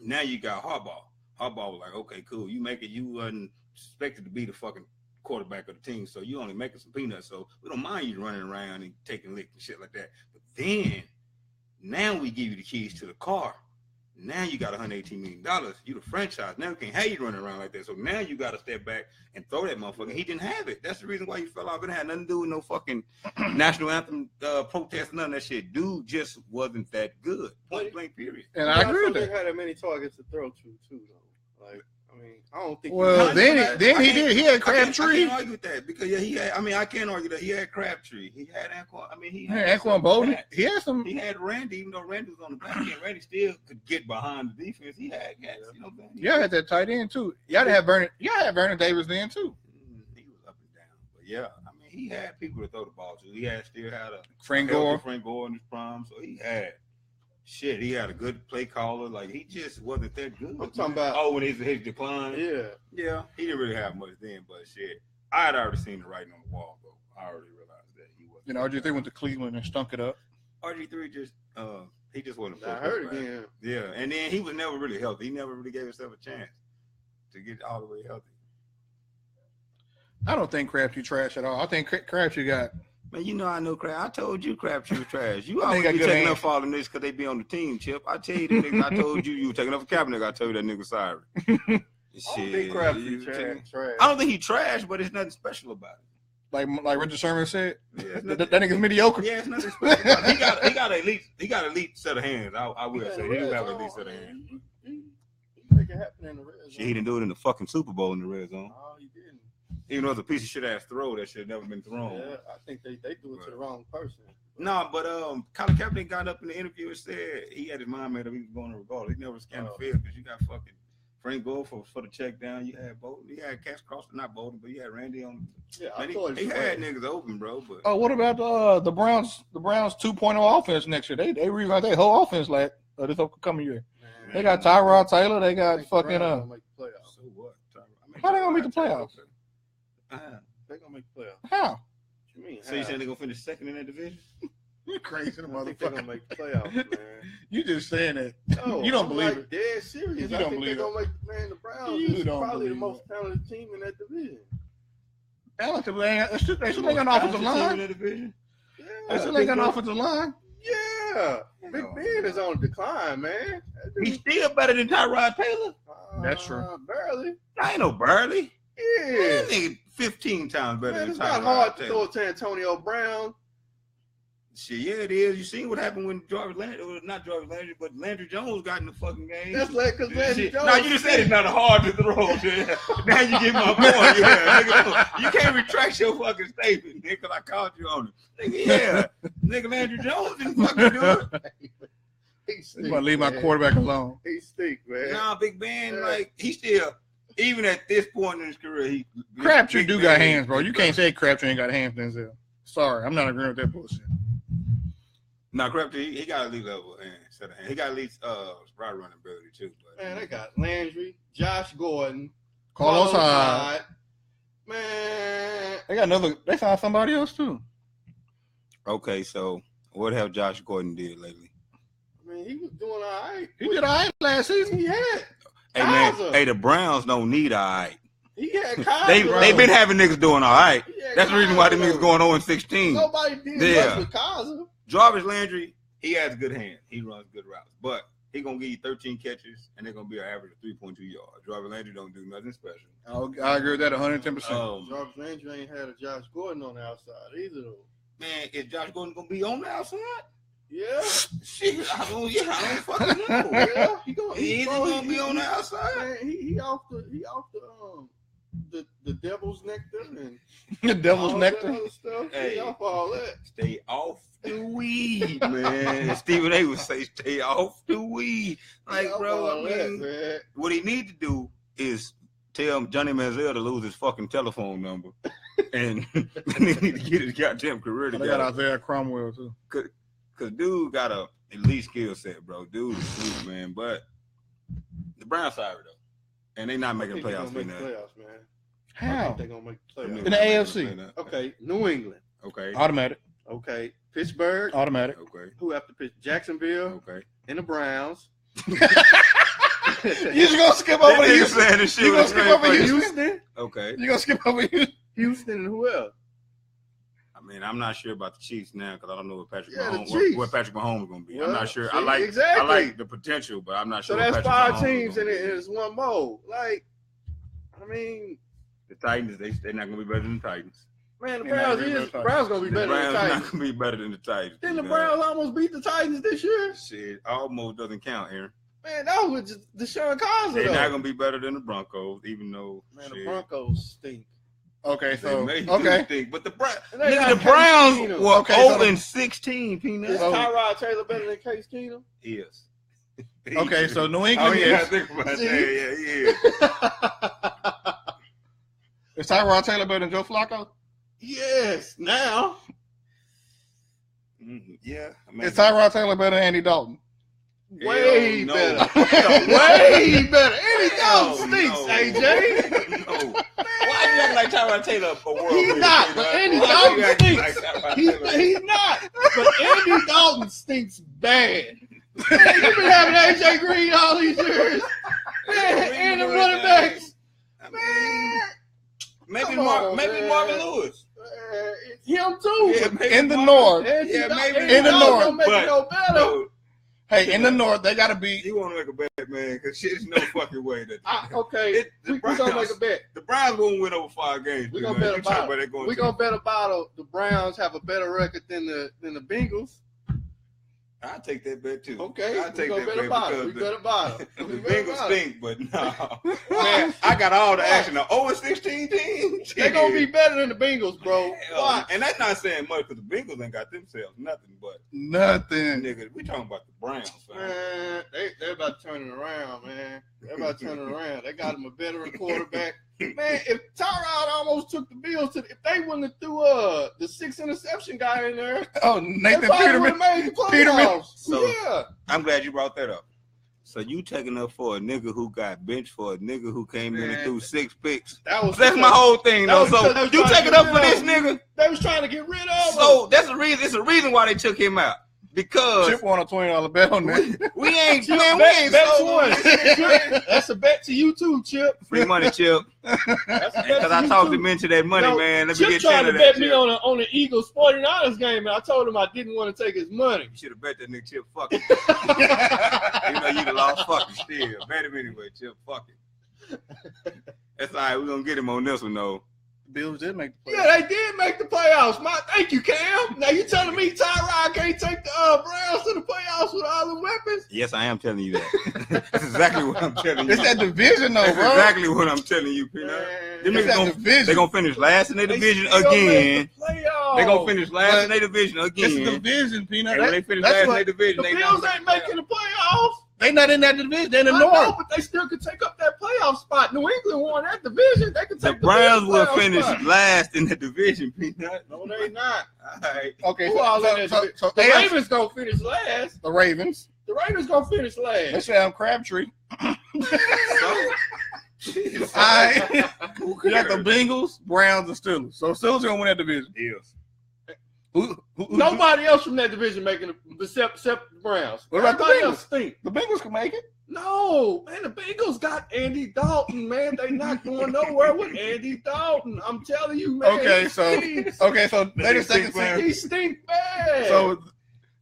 now you got Harbaugh. Harbaugh was like, okay, cool. You make it. You wasn't expected to be the fucking quarterback of the team, so you only making some peanuts. So we don't mind you running around and taking licks and shit like that. But then, now we give you the keys to the car. Now you got $118 million. You the franchise. Now we can't have you running around like that. So now you got to step back and throw that motherfucker. He didn't have it. That's the reason why he fell off. It had nothing to do with no fucking national anthem protest, none of that shit. Dude just wasn't that good. Point blank, period. And I agree with that. that. He had that many targets to throw to, too, though. Like, I mean, I don't think. Well, then he did. He had Crabtree. I can't argue with that because he had. I mean, I can't argue that he had Crabtree. He had Anquan. I mean, he had Anquan Bolden. He had some. He had Randy, even though Randy was on the back end. Randy still could get behind the defense. He had guys. You know what I'm saying? Yeah, had that tight end too. Y'all had Vernon Davis then too. He was up and down, but yeah, I mean, he had people to throw the ball to. He still had a Frank Gore in his prime, so he had. Shit, he had a good play caller. Like, he just wasn't that good. I'm talking about. Oh, when his decline? Yeah. He didn't really have much then, but shit. I had already seen the writing on the wall, bro. I already realized that he wasn't. You know, RG3 went to Cleveland and stunk it up. RG3 he just wasn't. I heard again. Yeah, and then he was never really healthy. He never really gave himself a chance to get all the way healthy. I don't think Crabtree trash at all. I think Crabtree got. Man, you know I know Crab. I told you Crabtree was trash. You always be taking up for all the niggas because they be on the team, Chip. I tell you the niggas I told you were taking up for Kaepernick. I told you that nigga sorry. I don't think Crabtree trash. I don't think he trash, but it's nothing special about it. Like Richard Sherman said, that nigga's mediocre. Yeah, it's nothing special about it. He got an elite set of hands. I will say he do have an elite set of hands. He make it happen in the red zone. Shit, he didn't do it in the fucking Super Bowl in the red zone. No, he didn't. Even though it's a piece of shit ass throw that should have never been thrown. Yeah, I think they threw it to the wrong person. No, but Colin Kaepernick got up in the interview and said he had his mind made up he was going to regardless. He never scanned the field because you got fucking Frank Gore for the check down. You had Bolden. You had Cass Crosby, not Bolden, but you had Randy on. Yeah, man, he had niggas open, bro. But what about the Browns? The Browns 2.0 offense next year. They revived their whole offense this upcoming year. Man, they got Tyrod Taylor. They got fucking make the playoffs. So what? How they gonna make the playoffs? They're gonna make the playoffs. How? What you mean? So you saying they're gonna finish second in that division? You're crazy, the I think they're motherfucker. gonna make the playoffs, man. You just saying that. No, You don't I'm believe like it. dead serious. You I don't think believe they're gonna make the Browns You is don't probably the believe most talented team in that division. Talented, they still ain't got an offensive line. They Yeah, still ain't got an offensive line. yeah. Big Ben is on decline, man. He's still better than Tyrod Taylor. That's true. Barely. I ain't no Burley. Yeah. That nigga 15 times better Man, than it's Tyrod not hard to Taylor. throw it to Antonio Brown. Shit, yeah, it is. You seen what happened when Jarvis Landry, not Jarvis Landry, but Landry Jones got in the fucking game. That's like because Landry Jones. Now you just said it's not hard to throw. Yeah. Now you get my point. Yeah, nigga, you can't retract your fucking statement, nigga, because I called you on it. Nigga, yeah. Nigga, Landry Jones didn't fucking do it. He stink, You gonna leave my man. quarterback alone. He stink, man. Nah, Big Ben, like, he still, even at this point in his career, Crabtree Big do Ben got hands, bro. is You better. can't say Crabtree ain't got hands, Denzel. Sorry, I'm not agreeing with that bullshit. Nah, Crabtree, he got elite level hands. He got elite route running ability too. But Man, they got Landry, Josh Gordon, Carlos Hyde. Man, They got another. They found somebody else too. okay, so what have Josh Gordon did lately? I mean, he was doing all right. He did all right last season. He had Hey man, Kaiser. hey, the Browns don't need all right. He had Kaiser. They've been having niggas doing all right. He had That's the reason why the Kaiser. niggas going 0-16. Nobody did Yeah. much with Kaiser. Jarvis Landry, he has good hands. He runs good routes, but he gonna give you 13 catches and they're gonna be an average of 3.2 yards. Jarvis Landry don't do nothing special. I agree with that 110%. Jarvis Landry ain't had a Josh Gordon on the outside either, though. Man, is Josh Gordon gonna be on the outside? Yeah, Shit, I don't fucking know. yeah. He gonna be on the outside. Man, he off the devil's nectar and The devil's all nectar. that other stuff. Hey. He off all that. Stay off the weed, man. Stephen A would say, "Stay off the weed." Like, He off bro, all I mean, that, man. what he need to do is tell Johnny Manziel to lose his fucking telephone number, and he need to get his goddamn career They got together. Isaiah Cromwell too. Cause dude got a elite skill set, bro. Dude is sweet, man. But the Browns sorry though, and they not I making think they playoffs gonna for make the that. playoffs, man. I How? think they're gonna make the playoffs. In the AFC. Okay, New England. Okay. Automatic. Okay, Pittsburgh. Automatic. Okay. Who have to pitch? Jacksonville Okay. and the Browns. You just gonna skip over That nigga Houston. saying this shit You gonna with a skip straight over face. Houston, Okay. You gonna skip over Houston? Houston, and who else? I mean, I'm not sure about the Chiefs now because I don't know what Patrick Yeah, the Mahomes Chiefs. what Patrick Mahomes is gonna be. Well, I'm not sure. see, I like exactly. the potential, but I'm not So sure. that's what five Patrick Mahomes teams is and gonna be. it's one more. Like, I mean, The Titans, they're not gonna be better than the Titans. man, the They're not Browns gonna be is better. Browns gonna be The better than Browns the not Titans. gonna be better than the Titans. Didn't the you know? Browns almost beat the Titans this year? Shit, almost doesn't count, Aaron. Man, that was just Deshaun Kaiser. They're though. not gonna be better than the Broncos, even though Man, the shit, Broncos stink. Okay, they so may do okay. stink, but the Browns, And they got the Case Browns Keenum. were Okay, so 0-16, Peanut. Is Tyrod Taylor better than Case Keenum? Yes. Okay, so New Oh England yeah, I is. think about that. See? Yeah, he is. Is Tyrod Taylor better than Joe Flacco? Yes. Now, Yeah. I mean, Is Tyrod Taylor better than Andy Dalton? way no. better. No, Way better. Any Hell Dalton stinks, no. AJ. No. Why you act like Tyrod Taylor a world He's beater, not, Peanut? but Andy Why Dalton you acting stinks. like Tyrod Taylor? He's not. But Andy Dalton stinks bad. You've been having AJ Green all these years. Man, and the running backs. I mean, maybe Come on, maybe man. Marvin Lewis. It's him too. Yeah, maybe In the Marvin- North. Andy Yeah, Dalton- maybe Andy in the Dalton North, don't make but- it no better. No, Hey, in the North, they gotta be. you want to make a bet, man? Because shit's no fucking way that Okay, the we gonna Browns- make a bet. the Browns won't win over 5 games. We Peanut. gonna bet You talking about about it. they going We to- gonna bet about the Browns have a better record than the Bengals. I'll take that bet too. Okay, I'll we take gonna that bet about it. bet We because bet about it. the We bet Bengals about it. stink, but no. Man, I got all the action. The 0-16 team. They gonna be better than the Bengals, bro. Hell, Watch. and that's not saying much because the Bengals ain't got themselves nothing but Nothing. nigga. We talking about the Browns, fam. Man, they're about to turn it around, man. They're about to turn it around. They got him a veteran quarterback. Man, if Tyrod almost took the Bills to, if they wouldn't have threw the 6 interception guy in there, Oh, they Nathan probably Peterman. would have made the Peterman. playoffs. So- Yeah. I'm glad you brought that up. So you taking up for a nigga who got benched for a nigga who came in and threw 6 picks? That's my whole thing, though. So you taking up for this nigga? They was trying to get rid of him. So that's the reason. It's a reason why they took him out. Because Chip won a $20 bet on that. we ain't Chip, man. bet, We ain't bet sold one. That's a bet to you too, Chip. free money, Chip. Because I talked him into that money, man. Let me Chip get trying 10 to of bet that, me Chip. on the Eagles 49ers game, and I told him I didn't want to take his money. You should have bet that nigga Chip. Fuck it. Even though you'd have lost, fucking still. Bet him anyway, Chip. Fuck it. That's all right. We're gonna get him on this one though. Bills did make the playoffs. Yeah, they did make the playoffs. Thank you, Cam. Now you telling me Tyrod can't take the Browns to the playoffs with all the weapons? Yes, I am telling you that. That's exactly what I'm telling you. It's that division, though, That's bro. exactly what I'm telling you, Peanut. Them It's niggas that division. they gonna finish last in their division still again. made the playoffs. They gonna finish last But in their division It's a again. division, Peanut. And when they finish That's last in what- their division, The they Bills not ain't making the playoffs. They not in that division. They're in the I North. know, but they still could take up that playoff spot. New England won that division. They could The take Browns will playoff finish spot. last in the division, Peanut. No, they not. All right. Okay, Who all in that division? so The AFC Ravens gonna finish last. the Ravens. The Ravens gonna finish They last. say I'm Crabtree. So, I who you got the cares? Bengals, Browns, and Steelers. So Steelers gonna win that division. Yes. Who, Nobody else from that division making it except the Browns. What about the Everybody Bengals? else stink. The Bengals can make it. No, man, the Bengals got Andy Dalton, man. They not going nowhere with Andy Dalton. I'm telling you, man. Okay, he so stinks. they're the second seed. He stink bad. So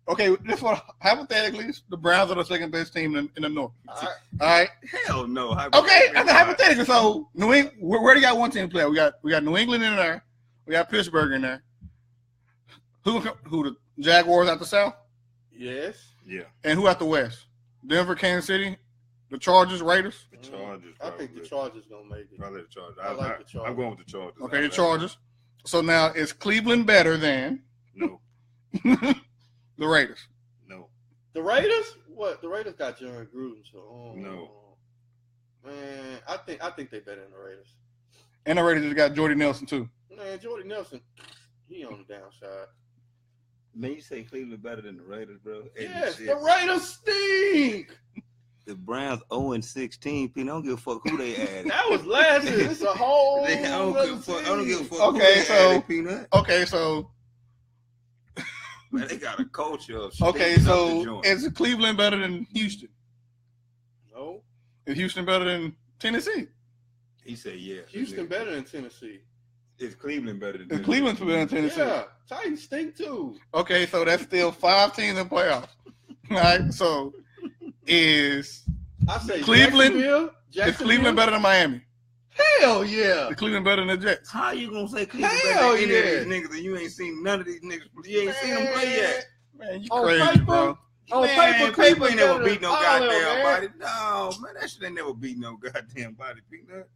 okay, this one hypothetically, the Browns are the second best team in the North. All right. All right. Hell no. Okay, I got hypothetically. So New England, we already got one team to play. We got New England in there. We got Pittsburgh in there. Who the Jaguars out the South? Yes. Yeah. And who out the West? Denver, Kansas City, the Chargers, Raiders. The Chargers. I think the Chargers gonna make it. Probably the Chargers. I like the Chargers. I'm going with the Chargers. Okay, the Chargers. So now is Cleveland better than No. the Raiders? No. The Raiders? What? The Raiders got John Gruden. So No. Man, I think they better than the Raiders. And the Raiders just got Jordy Nelson too. Man, Jordy Nelson, he on the downside. Man, you say Cleveland better than the Raiders, bro? Yes, the Raiders stink. The Browns 0-16. P. Don't give a fuck who they added. That was last year. It's a whole. I don't give a fuck. I don't give a fuck. Okay, who they so- added, Peanut. Okay, so Man, they got a culture of okay, stinking up the so joint. is Cleveland better than Houston? No, Is Houston better than Tennessee? He said, "Yeah." Houston better than Tennessee. Is Cleveland better than? Is Cleveland better than Tennessee? Yeah, Titans stink too. Okay, so that's still 5 teams in playoffs. All right, so is I say Cleveland- Jacksonville. is Cleveland better than Miami? Hell yeah. Is Cleveland better than the Jets? How you gonna say Cleveland Hell better than any yeah. of these niggas and you ain't seen none of these niggas? You ain't seen them play yet. Man, you On crazy, paper, bro. On Man, paper, paper ain't Cleveland never better beat than no all of them, goddamn man. body. No, man, that shit ain't never beat no goddamn body, Peanut.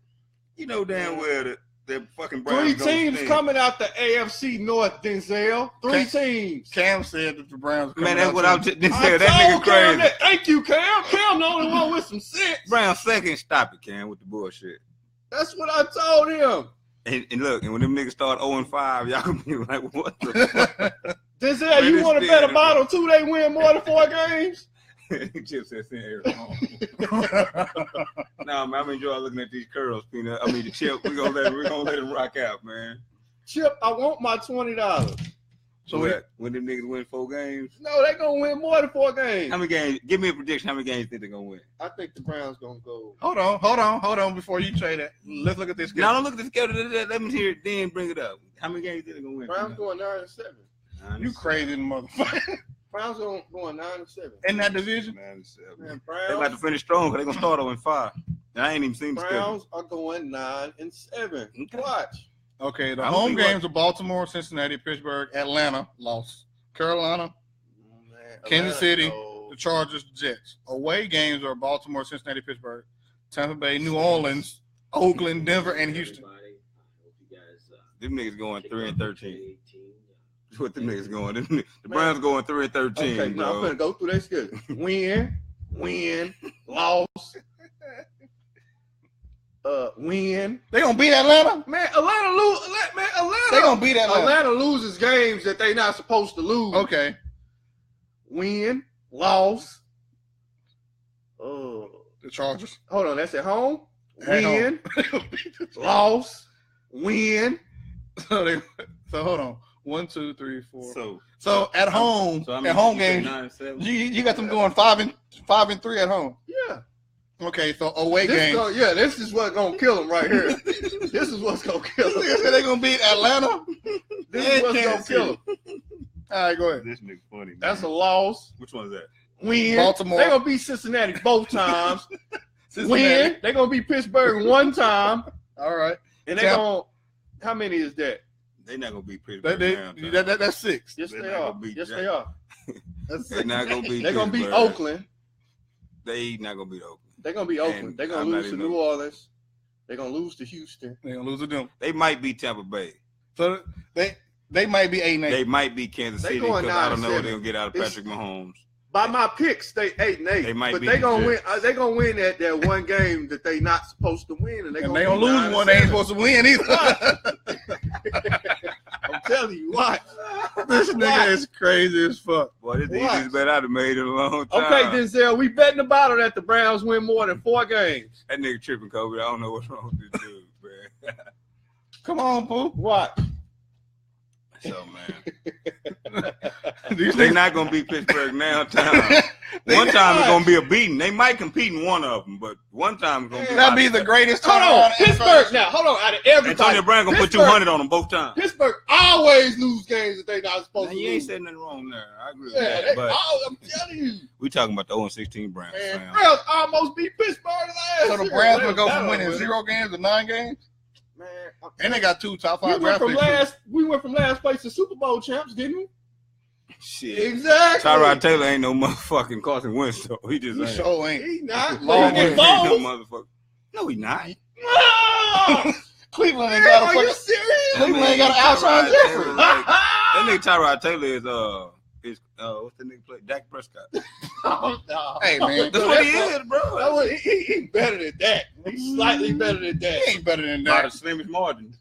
You know damn well that fucking Browns Three gonna teams stink. coming out the AFC North, Denzel. Three teams. Cam said that the Browns. are Man, coming that's out what too. I'm just I saying. That nigga told Cam crazy. that. Thank you, Cam. Cam the only one with some sense. Brown second, stop it, Cam, with the bullshit. That's what I told him. And look, and when them niggas start 0-5, y'all gonna be like, what the fuck? Denzel, Man, you this want to thing bet a is- bottle too? They win more than 4 games? Chip said, send Eric home. Nah, man, I'm enjoying looking at these curls, Peanut. I mean, the Chip, we're gonna let him rock out, man. Chip, I want my $20. So What? When them niggas win 4 games? No, they gonna win more than 4 games. How many games? Give me a prediction. How many games you think they're gonna win? I think the Browns gonna go. hold on before you say that. Let's look at this. Now, don't look at the schedule. Let me hear it, then bring it up. How many games you think they're gonna win? Browns going 9-7. You crazy motherfucker. Browns going 9-7. In that division? Man, They about Browns, to finish strong because they're gonna start 0-5. And I ain't even seen the schedule. Browns are going 9-7. Okay. Watch. Okay, the I don't home think games are Baltimore, Cincinnati, Pittsburgh, Atlanta, lost. Carolina, Man, Kansas Atlanta, City, no. the Chargers, Jets. Away games are Baltimore, Cincinnati, Pittsburgh, Tampa Bay, New Orleans, Oakland, Denver, and Houston. Them niggas going 3-13. That's what them niggas going. The Browns going 3-13, Okay, now I'm bro. gonna go through that schedule. Win, loss. Win. They gonna beat Atlanta? Man, Atlanta lose. Man, They gonna beat Atlanta. Atlanta loses games that they not supposed to lose. Okay. Win, loss. The Chargers. Hold on, that's at home. At Win, loss, win. So hold on. 1, 2, 3, 4. So at home, at home games, you got them going 5 and 3 at home. Yeah. Okay, so away games. This is what's gonna kill them right here. This is what's gonna kill them. They're gonna beat Atlanta. This is what's gonna kill them. All right, go ahead. This nigga funny. Man. That's a loss. Which one's that? Win. Baltimore. They're gonna beat Cincinnati both times. Win. They're gonna beat Pittsburgh one time. All right. And they're gonna. How many is that? They're not gonna beat Pittsburgh. That's 6. Yes, they are. Yes, they are. They're not gonna beat. They're gonna beat Oakland. They not gonna beat Oakland. They're gonna beat Oakland. They're gonna lose to New Orleans. They're gonna lose to Houston. They're gonna lose to them. They might beat Tampa Bay. So they might be 8-8. They might beat Kansas City because I don't know what they're gonna get out of Patrick Mahomes. By my picks, they 8-8. They might but be they gonna win. They're gonna win that one game that they not supposed to win, and they gonna lose one. They ain't supposed to win either. I'm telling you, what? This nigga is crazy as fuck. Boy, this easiest bet I'd have made in a long time. Okay, Denzel, we betting the bottle that the Browns win more than 4 games. That nigga tripping, Kobe. I don't know what's wrong with this dude, man. Come on, Pooh. What? So, man. They're not going to beat Pittsburgh now. One time it's going to be a beating. They might compete in one of them, but one time it's going to be that'd be the greatest turnaround. Hold on, Pittsburgh. Now, hold on. Out of everybody, Antonio Brown going to put 200 on them both times. Pittsburgh always lose games that they not supposed to lose. You ain't saying nothing wrong there. I agree with that. But I'm telling you. We talking about the 0-16 Browns. Man, Browns almost beat Pittsburgh last year. So the Browns will go from winning 0 games to 9 games? Man, and they got 2 top 5 draft picks. We went from last place to Super Bowl champs, didn't we? Shit. Exactly. Tyrod Taylor ain't no motherfucking Carson Wentz, though. He just ain't. Sure ain't. He not. He ain't no motherfucker. No, he not. No! Cleveland ain't got a fucking. Are you serious? Cleveland ain't got an Alshon Jeffrey. That nigga Tyrod Taylor is what's the nigga play? Dak Prescott. Oh, no. Hey man, that's what he is, bro. He better than that. He's slightly better than that. He ain't better than By that. the slimmest margin.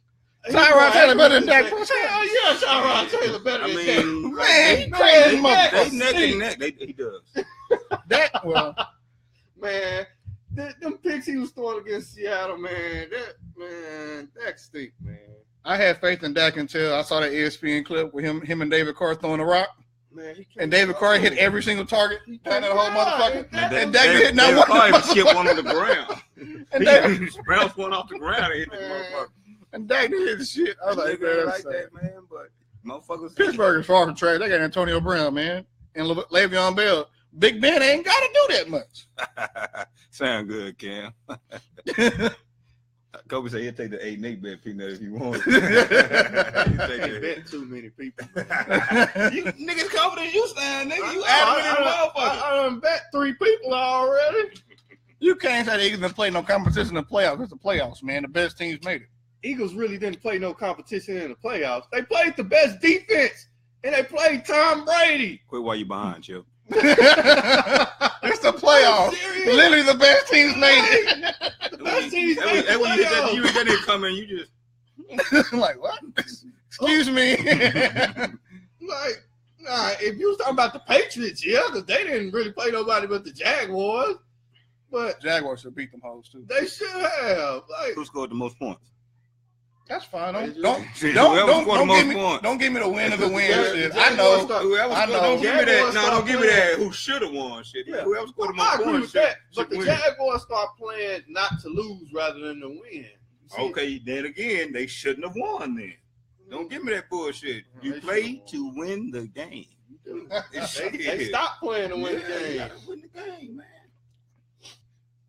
Tyrod Taylor better than Dak Prescott. Hell yeah, Tyrod Taylor better than that. Man, he crazy motherfucker. They neck and neck. He does. That well, man, them picks he was throwing against Seattle, man. Dak stink, man. I had faith in Dak until I saw that ESPN clip with him and David Carr throwing the rock. Man, and David Carr hit every single target, pounded the whole motherfucker. And Dak hit not one. David skip one on the ground. And David bounced one off the ground and hit the motherfucker. And Dak did hit the shit. I was like, man, like that, man. But motherfuckers, Pittsburgh is far from trash. They got Antonio Brown, man, and Le'Veon Bell. Big Ben ain't got to do that much. Sound good, Cam. Kobe said he'll take the 8-8 bet, Peanut, if you want. He bet too many people. You niggas confident you stand, nigga. You adamant in motherfucker. I done bet 3 people already. You can't say the Eagles didn't play no competition in the playoffs. It's the playoffs, man. The best teams made it. Eagles really didn't play no competition in the playoffs. They played the best defense, and they played Tom Brady. Quit while you behind, Chip. It's the playoffs. Literally the best teams made it. The best teams made it. And when you hit that nigga come in, you just I'm like, what? Excuse me. Like, nah, if you was talking about the Patriots, yeah, because they didn't really play nobody but the Jaguars. But Jaguars should beat them hoes too. They should have. Like, who scored the most points? That's fine. Don't give me the win of the win shit. I know. Don't give me that. No, don't give me that. Who should have won shit? Yeah. Whoever scored the most points. But the Jaguars start playing not to lose rather than to win. Okay, then again, they shouldn't have won. Then don't give me that bullshit. You play to win the game. They stopped playing to win the game. You gotta win the game, man.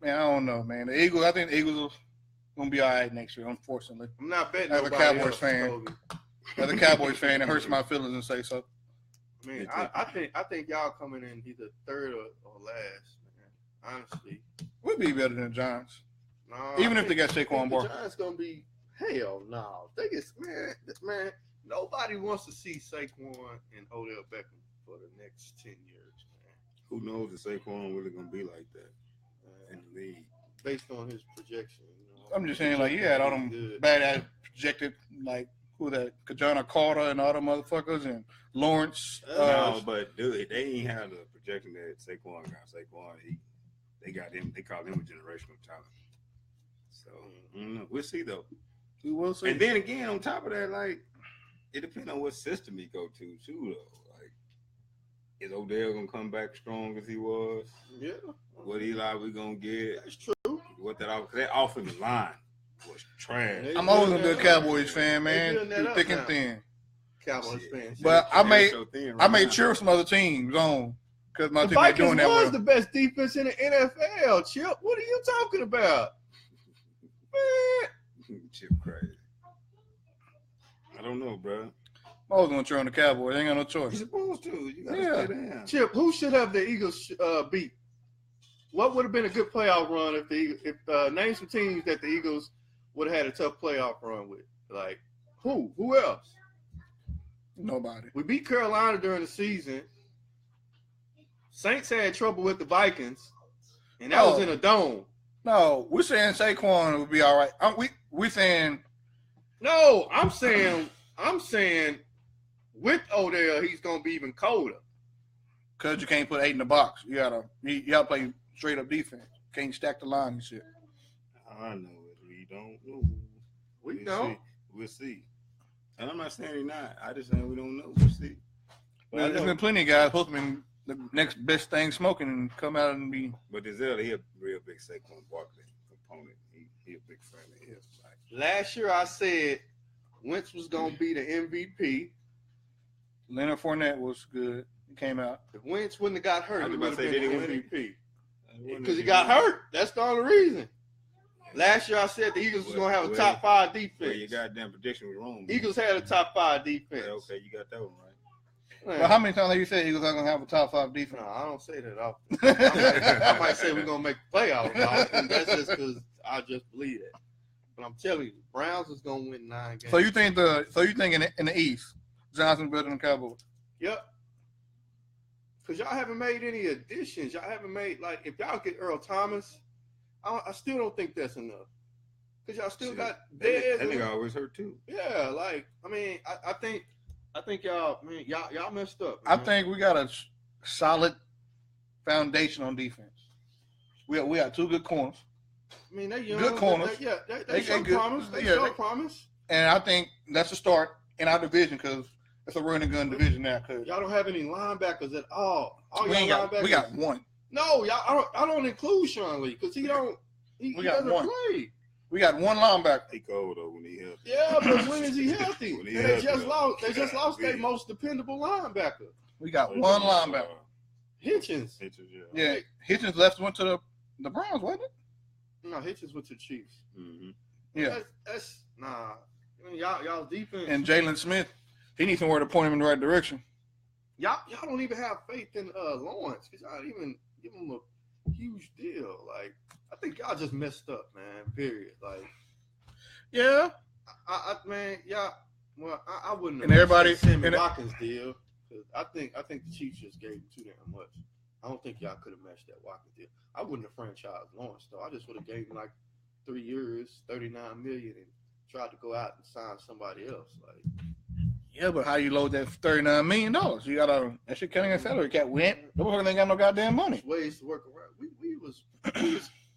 Man, I don't know, man. The Eagles. I think the Eagles gonna be all right next year, unfortunately. I'm not betting. As a Cowboys fan, it hurts my feelings and say so. Man, I think y'all coming in either third or last. Man. Honestly, we'll be better than the Giants. No, even if they got Saquon Barkley. The Giants gonna be hell no. They get man. Nobody wants to see Saquon and Odell Beckham for the next 10 years. Man. Who knows if Saquon really gonna be like that in the league based on his projection. I'm just saying, like, you had all them badass projected, like, who that, Kajana Carter and all them motherfuckers, and Lawrence. No, but dude, they ain't have the projection that Saquon got. Saquon, they got him. They call him a generational talent. So I don't know. We'll see though. We will see. And then again, on top of that, like it depends on what system he go to too, though. Like, is Odell gonna come back strong as he was? Yeah. What Eli we gonna get? That's true. What that offensive line was trash. I'm always gonna be a Cowboys fan, man, through thick and thin. Cowboys fans. But I may cheer some other teams on because my the team ain't doing Vikings that was well. the best defense in the NFL. Chip, what are you talking about? Man. Chip crazy. I don't know, bro. I'm always gonna cheer on the Cowboys. Ain't got no choice. You're supposed to. You gotta stay down. Chip, who should have the Eagles beat? What would have been a good playoff run if name some teams that the Eagles would have had a tough playoff run with? Like who? Who else? Nobody. We beat Carolina during the season. Saints had trouble with the Vikings, and that was in a dome. No, we're saying Saquon would be all right. We saying no. I'm saying with Odell, he's gonna be even colder. Cause you can't put 8 in the box. You gotta play straight up defense. Can't stack the line and shit. I know it. We don't know. We don't. We'll see. And I'm not saying he's not. I just saying we don't know. We'll see. Well, there's been plenty of guys supposed to be the next best thing smoking and come out and be. But Denzel, he a real big Saquon Barkley component. He a big fan of his. Last year I said Wentz was gonna be the MVP. Leonard Fournette was good. He came out. If Wentz wouldn't have got hurt, he would have been the MVP. Because Because he got hurt. That's the only reason. Last year I said the Eagles was going to have a top 5 defense. Well, your goddamn prediction was wrong. Eagles had a top 5 defense. Yeah, okay, you got that one right. Well, how many times have you said Eagles are going to have a top 5 defense? No, I don't say that often. I might say we're going to make the playoffs often. That's just because I just believe it. But I'm telling you, the Browns is going to win 9 games. So you think in the East, Johnson better than the Cowboys? Yep. Because y'all haven't made any additions. Y'all haven't made, like, if y'all get Earl Thomas, I still don't think that's enough. Because y'all still got Dez. That nigga always hurt, too. Yeah, like, I mean, I think y'all, man, y'all messed up. Man. I think we got a solid foundation on defense. We got 2 good corners. I mean, they young. Good corners. They show promise. They show promise. And I think that's a start in our division because it's a run and gun division now. Cause y'all don't have any linebackers at all. we got one. No, y'all. I don't include Sean Lee because he don't. He doesn't play. We got one linebacker. He cold though when he healthy. Yeah, but when is he healthy? They just lost their most dependable linebacker. We got one linebacker. Hitchens. Yeah, Hitchens went to the Browns, wasn't it? No, Hitchens went to the Chiefs. Mm-hmm. Yeah, that's nah. I mean, y'all defense. And Jalen Smith, he needs somewhere to point him in the right direction. Y'all don't even have faith in Lawrence because y'all even give him a huge deal. Like, I think y'all just messed up, man. Period. Like, yeah, man, y'all. Well, I wouldn't. And everybody, Sammy Watkins deal. Cause I think the Chiefs just gave him too damn much. I don't think y'all could have matched that Watkins deal. I wouldn't have franchised Lawrence though. I just would have gave him like 3 years, $39 million, and tried to go out and sign somebody else. Like, yeah, but how you load that $39 million? You got that shit cutting a salary cap. We ain't got no goddamn money. Ways to work around. We was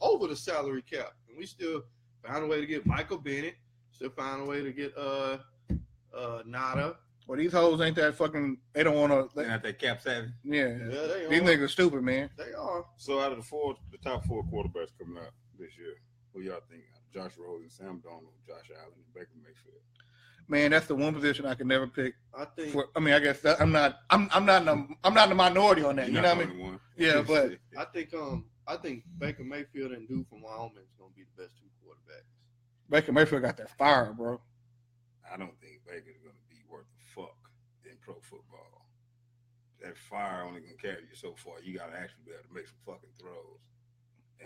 over the salary cap, and we still found a way to get Michael Bennett. Still found a way to get Nada. Well, these hoes ain't that fucking. They don't want to. They're not that cap savvy. Yeah, they these niggas stupid, man. They are. So out of the top 4 quarterbacks coming out this year, who y'all think? Josh Rosen, Sam Darnold, Josh Allen, and Baker Mayfield. Man, that's the one position I can never pick. I think. I guess that, I'm not in the minority on that. You know what I mean? Yeah, but I think Baker Mayfield and dude from Wyoming is gonna be the best 2 quarterbacks. Baker Mayfield got that fire, bro. I don't think Baker's gonna be worth the fuck in pro football. That fire only gonna carry you so far. You gotta actually be able to make some fucking throws.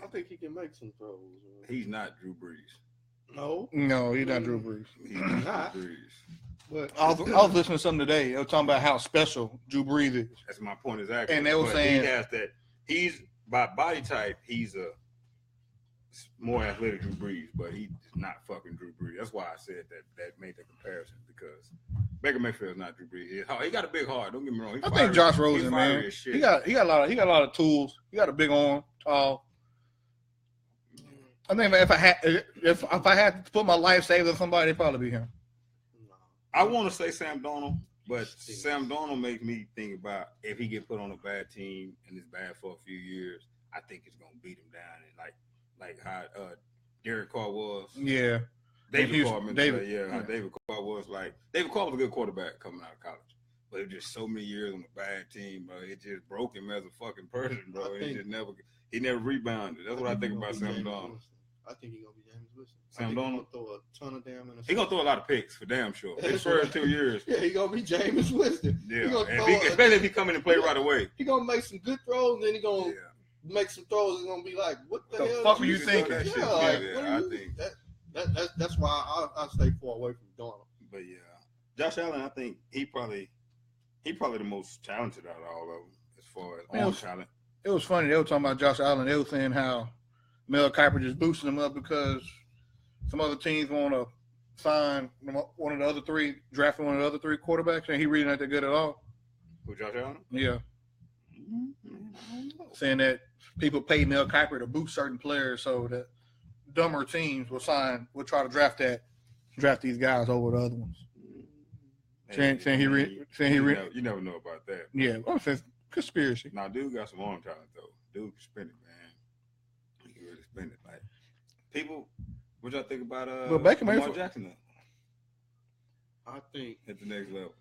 I think he can make some throws. Man. He's not Drew Brees. No, he's not Drew Brees. He's not Drew Brees. But I was listening to something today. They were talking about how special Drew Brees is. That's my point exactly. And they were saying he has that. He's by body type. He's a more athletic Drew Brees, but he's not fucking Drew Brees. That's why I said that made the comparison because Baker Mayfield's not Drew Brees. He got a big heart. Don't get me wrong. I think Josh Rosen, man. He got a lot of tools. He got a big arm, tall. I think if I had to put my life savings on somebody, it'd probably be him. I want to say Sam Darnold, but Sam Darnold makes me think about if he get put on a bad team and it's bad for a few years, I think it's gonna beat him down and like how Derek Carr was. Yeah. David Carr, how David Carr was like. David Carr was a good quarterback coming out of college, but it was just so many years on a bad team, bro. It just broke him as a fucking person, bro. He never rebounded. That's what I think about Sam Darnold. I think he's gonna be James Winston. Sam Darnold throw a ton of damn interceptions. He gonna throw a lot of picks for damn sure. His first 2 years. Yeah, he gonna be James Winston. Yeah, especially if he come in and play right away. He gonna make some good throws, and then he gonna make some throws. It's gonna be like, what the hell? Fuck were you thinking? I think that's why I stay far away from Darnold. But yeah, Josh Allen, I think he probably the most talented out of all of them as far as all talent. It was funny. They were talking about Josh Allen. They were saying how Mel Kiper just boosting him up because some other teams want to sign one of the other three, drafting one of the other three quarterbacks, and he really not that good at all. Who, Josh Allen? Yeah. Saying that people pay Mel Kiper to boost certain players so that dumber teams will try to draft these guys over the other ones. Saying you never know about that. Yeah, I'm saying conspiracy. Now, dude got some arm talent though. Dude can spin it, man. He can really spin it. Like people, what y'all think about Lamar Jackson though? I think at the next level.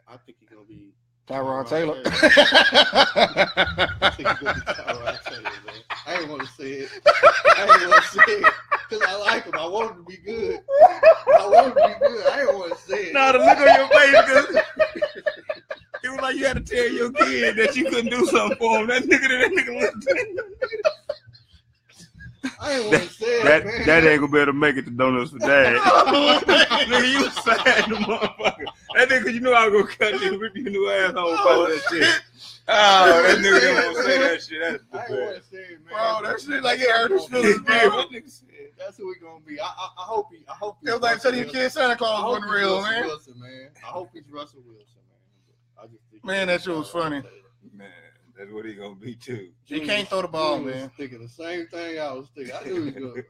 I think he's gonna be Tyrod Taylor. I think he's gonna be Tyrod Taylor, man. I ain't want to say it. Because I like him. I want him to be good. I ain't want to say it. Nah, the look on your face, it was like you had to tell your kid that you couldn't do something for him. That nigga looked at him. I ain't want to say it, man. That ain't gonna be able to make it to Donuts for Dad. Nigga, you sad, the motherfucker. That nigga, you know I was gonna cut you, rip your new asshole about that shit. Oh, that nigga didn't want to say that shit. That's the I ain't want to say it, man. Bro, that shit like it hurt his feelings, bro. That's who we gonna be. I hope he. It was like telling your kid Santa Claus wasn't real, man. Wilson, man. I hope he's Russell Wilson, man. I just think man, that shit was funny. Man, that's what he gonna be too. He can't throw the ball, man. Thinking the same thing I was thinking. I knew he was good.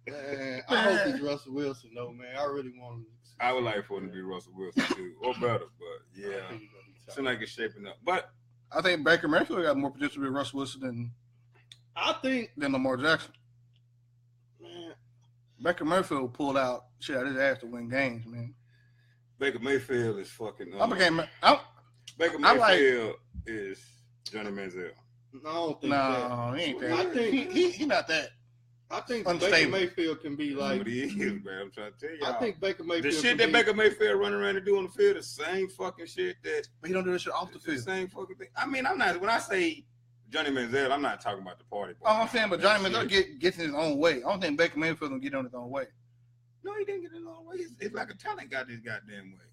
Man, I hope he's Russell Wilson, though, man. I really want him. I would like for him to be Russell Wilson too, or better, but yeah, seems like it's shaping up. But I think Baker Mayfield got more potential to be Russell Wilson than Lamar Jackson. Man, Baker Mayfield pulled out shit out his ass to win games, man. Baker Mayfield is fucking. Baker Mayfield is Johnny Manziel. No, he ain't that. I think he not that. I think unstable. Baker Mayfield can be like. He is, man. I'm trying to tell you. I think Baker Mayfield. The shit that Baker Mayfield running around and do on the field, the same fucking shit that. But he don't do this shit off the field. The same fucking thing. I mean, I'm not. When I say Johnny Manziel, I'm not talking about the party. Oh, I'm saying, but Johnny Manziel gets in his own way. I don't think Baker Mayfield will get on his own way. No, he didn't get in his own way. It's like a talent got this goddamn way.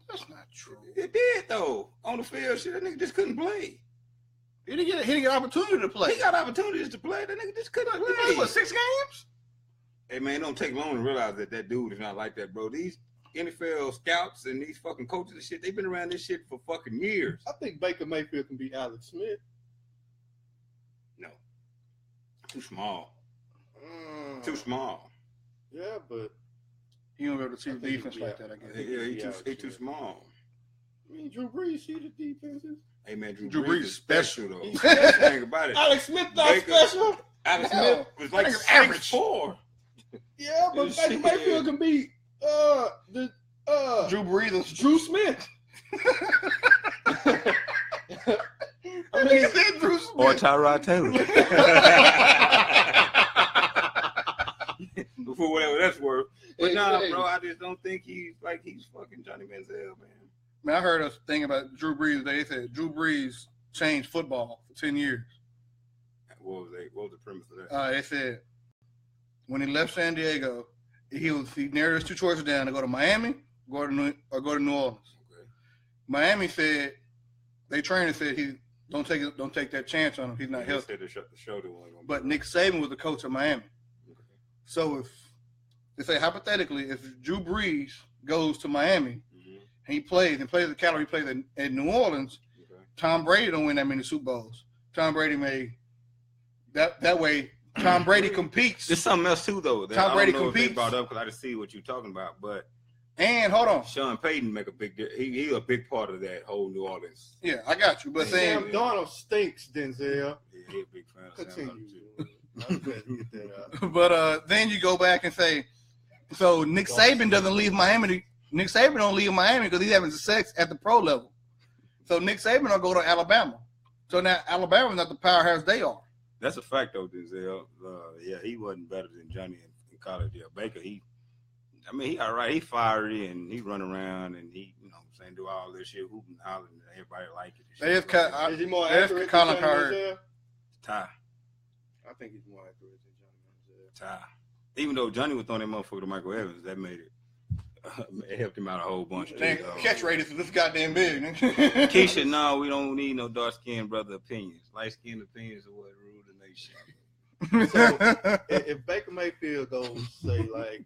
That's not true. It did though. On the field, shit, that nigga just couldn't play. He didn't get opportunity to play. He got opportunities to play. That nigga just couldn't play. He played, what, 6 games? Hey man, it don't take long to realize that dude is not like that, bro. These NFL scouts and these fucking coaches and shit, they've been around this shit for fucking years. I think Baker Mayfield can be Alex Smith. No. Too small. Too small. Yeah, but he don't be able to see the defense like that, I guess. Yeah, he too small. I mean, Drew Brees see the defenses. Hey man, Drew Brees is special though. Think about it. Alex Smith not special. Alex Smith was like average 6'4". Yeah, but Baker Mayfield can be Drew Brees, Drew Smith. I mean, he said Drew Smith. Or Tyrod Taylor. For whatever that's worth. But nah, bro, I just don't think he's fucking Johnny Manziel, man. Man, I heard a thing about Drew Brees. They said Drew Brees changed football for 10 years. What was the premise of that? They said when he left San Diego, he narrowed his 2 choices down to go to Miami or go to New Orleans. Okay. Miami said they trained and said he don't take that chance on him. He's not healthy. Said the shoulder wasn't gonna But Nick Saban was the coach of Miami. Okay. So if they say hypothetically, if Drew Brees goes to Miami, and he plays the caliber he plays in New Orleans, Tom Brady don't win that many Super Bowls. Tom Brady may that way Tom Brady competes. There's something else too, though. That Tom I Brady don't know if competes. they brought up because I didn't see what you're talking about, but And hold on. Sean Payton make a big. He a big part of that whole New Orleans. Yeah, I got you. But Sam saying, Darnold stinks, Denzel. Yeah, he a big fan of Sam Continue. Darnold, too. I'm glad to get that out. but then you go back and say, so Nick Saban doesn't leave Miami. Nick Saban don't leave Miami because he's having success at the pro level. So Nick Saban will go to Alabama. So now Alabama's not the powerhouse they are. That's a fact, though, Denzel. Yeah, he wasn't better than Johnny in college. Yeah, Baker, he all right. He fiery and he run around and he, you know what I'm saying, do all this shit, hooping, hollering, and everybody like it. They just cut. Is he more That's accurate Colin than Johnny Cowherd. Manziel? Ty. I think he's more accurate than Johnny Manziel. Ty. Even though Johnny was throwing that motherfucker to Michael Evans, that made it. It helped him out a whole bunch. Dang, catch rate is this goddamn big. Keisha, no, we don't need no dark skinned brother opinions. Light skinned opinions are what rule the nation. So if Baker Mayfield goes, say, like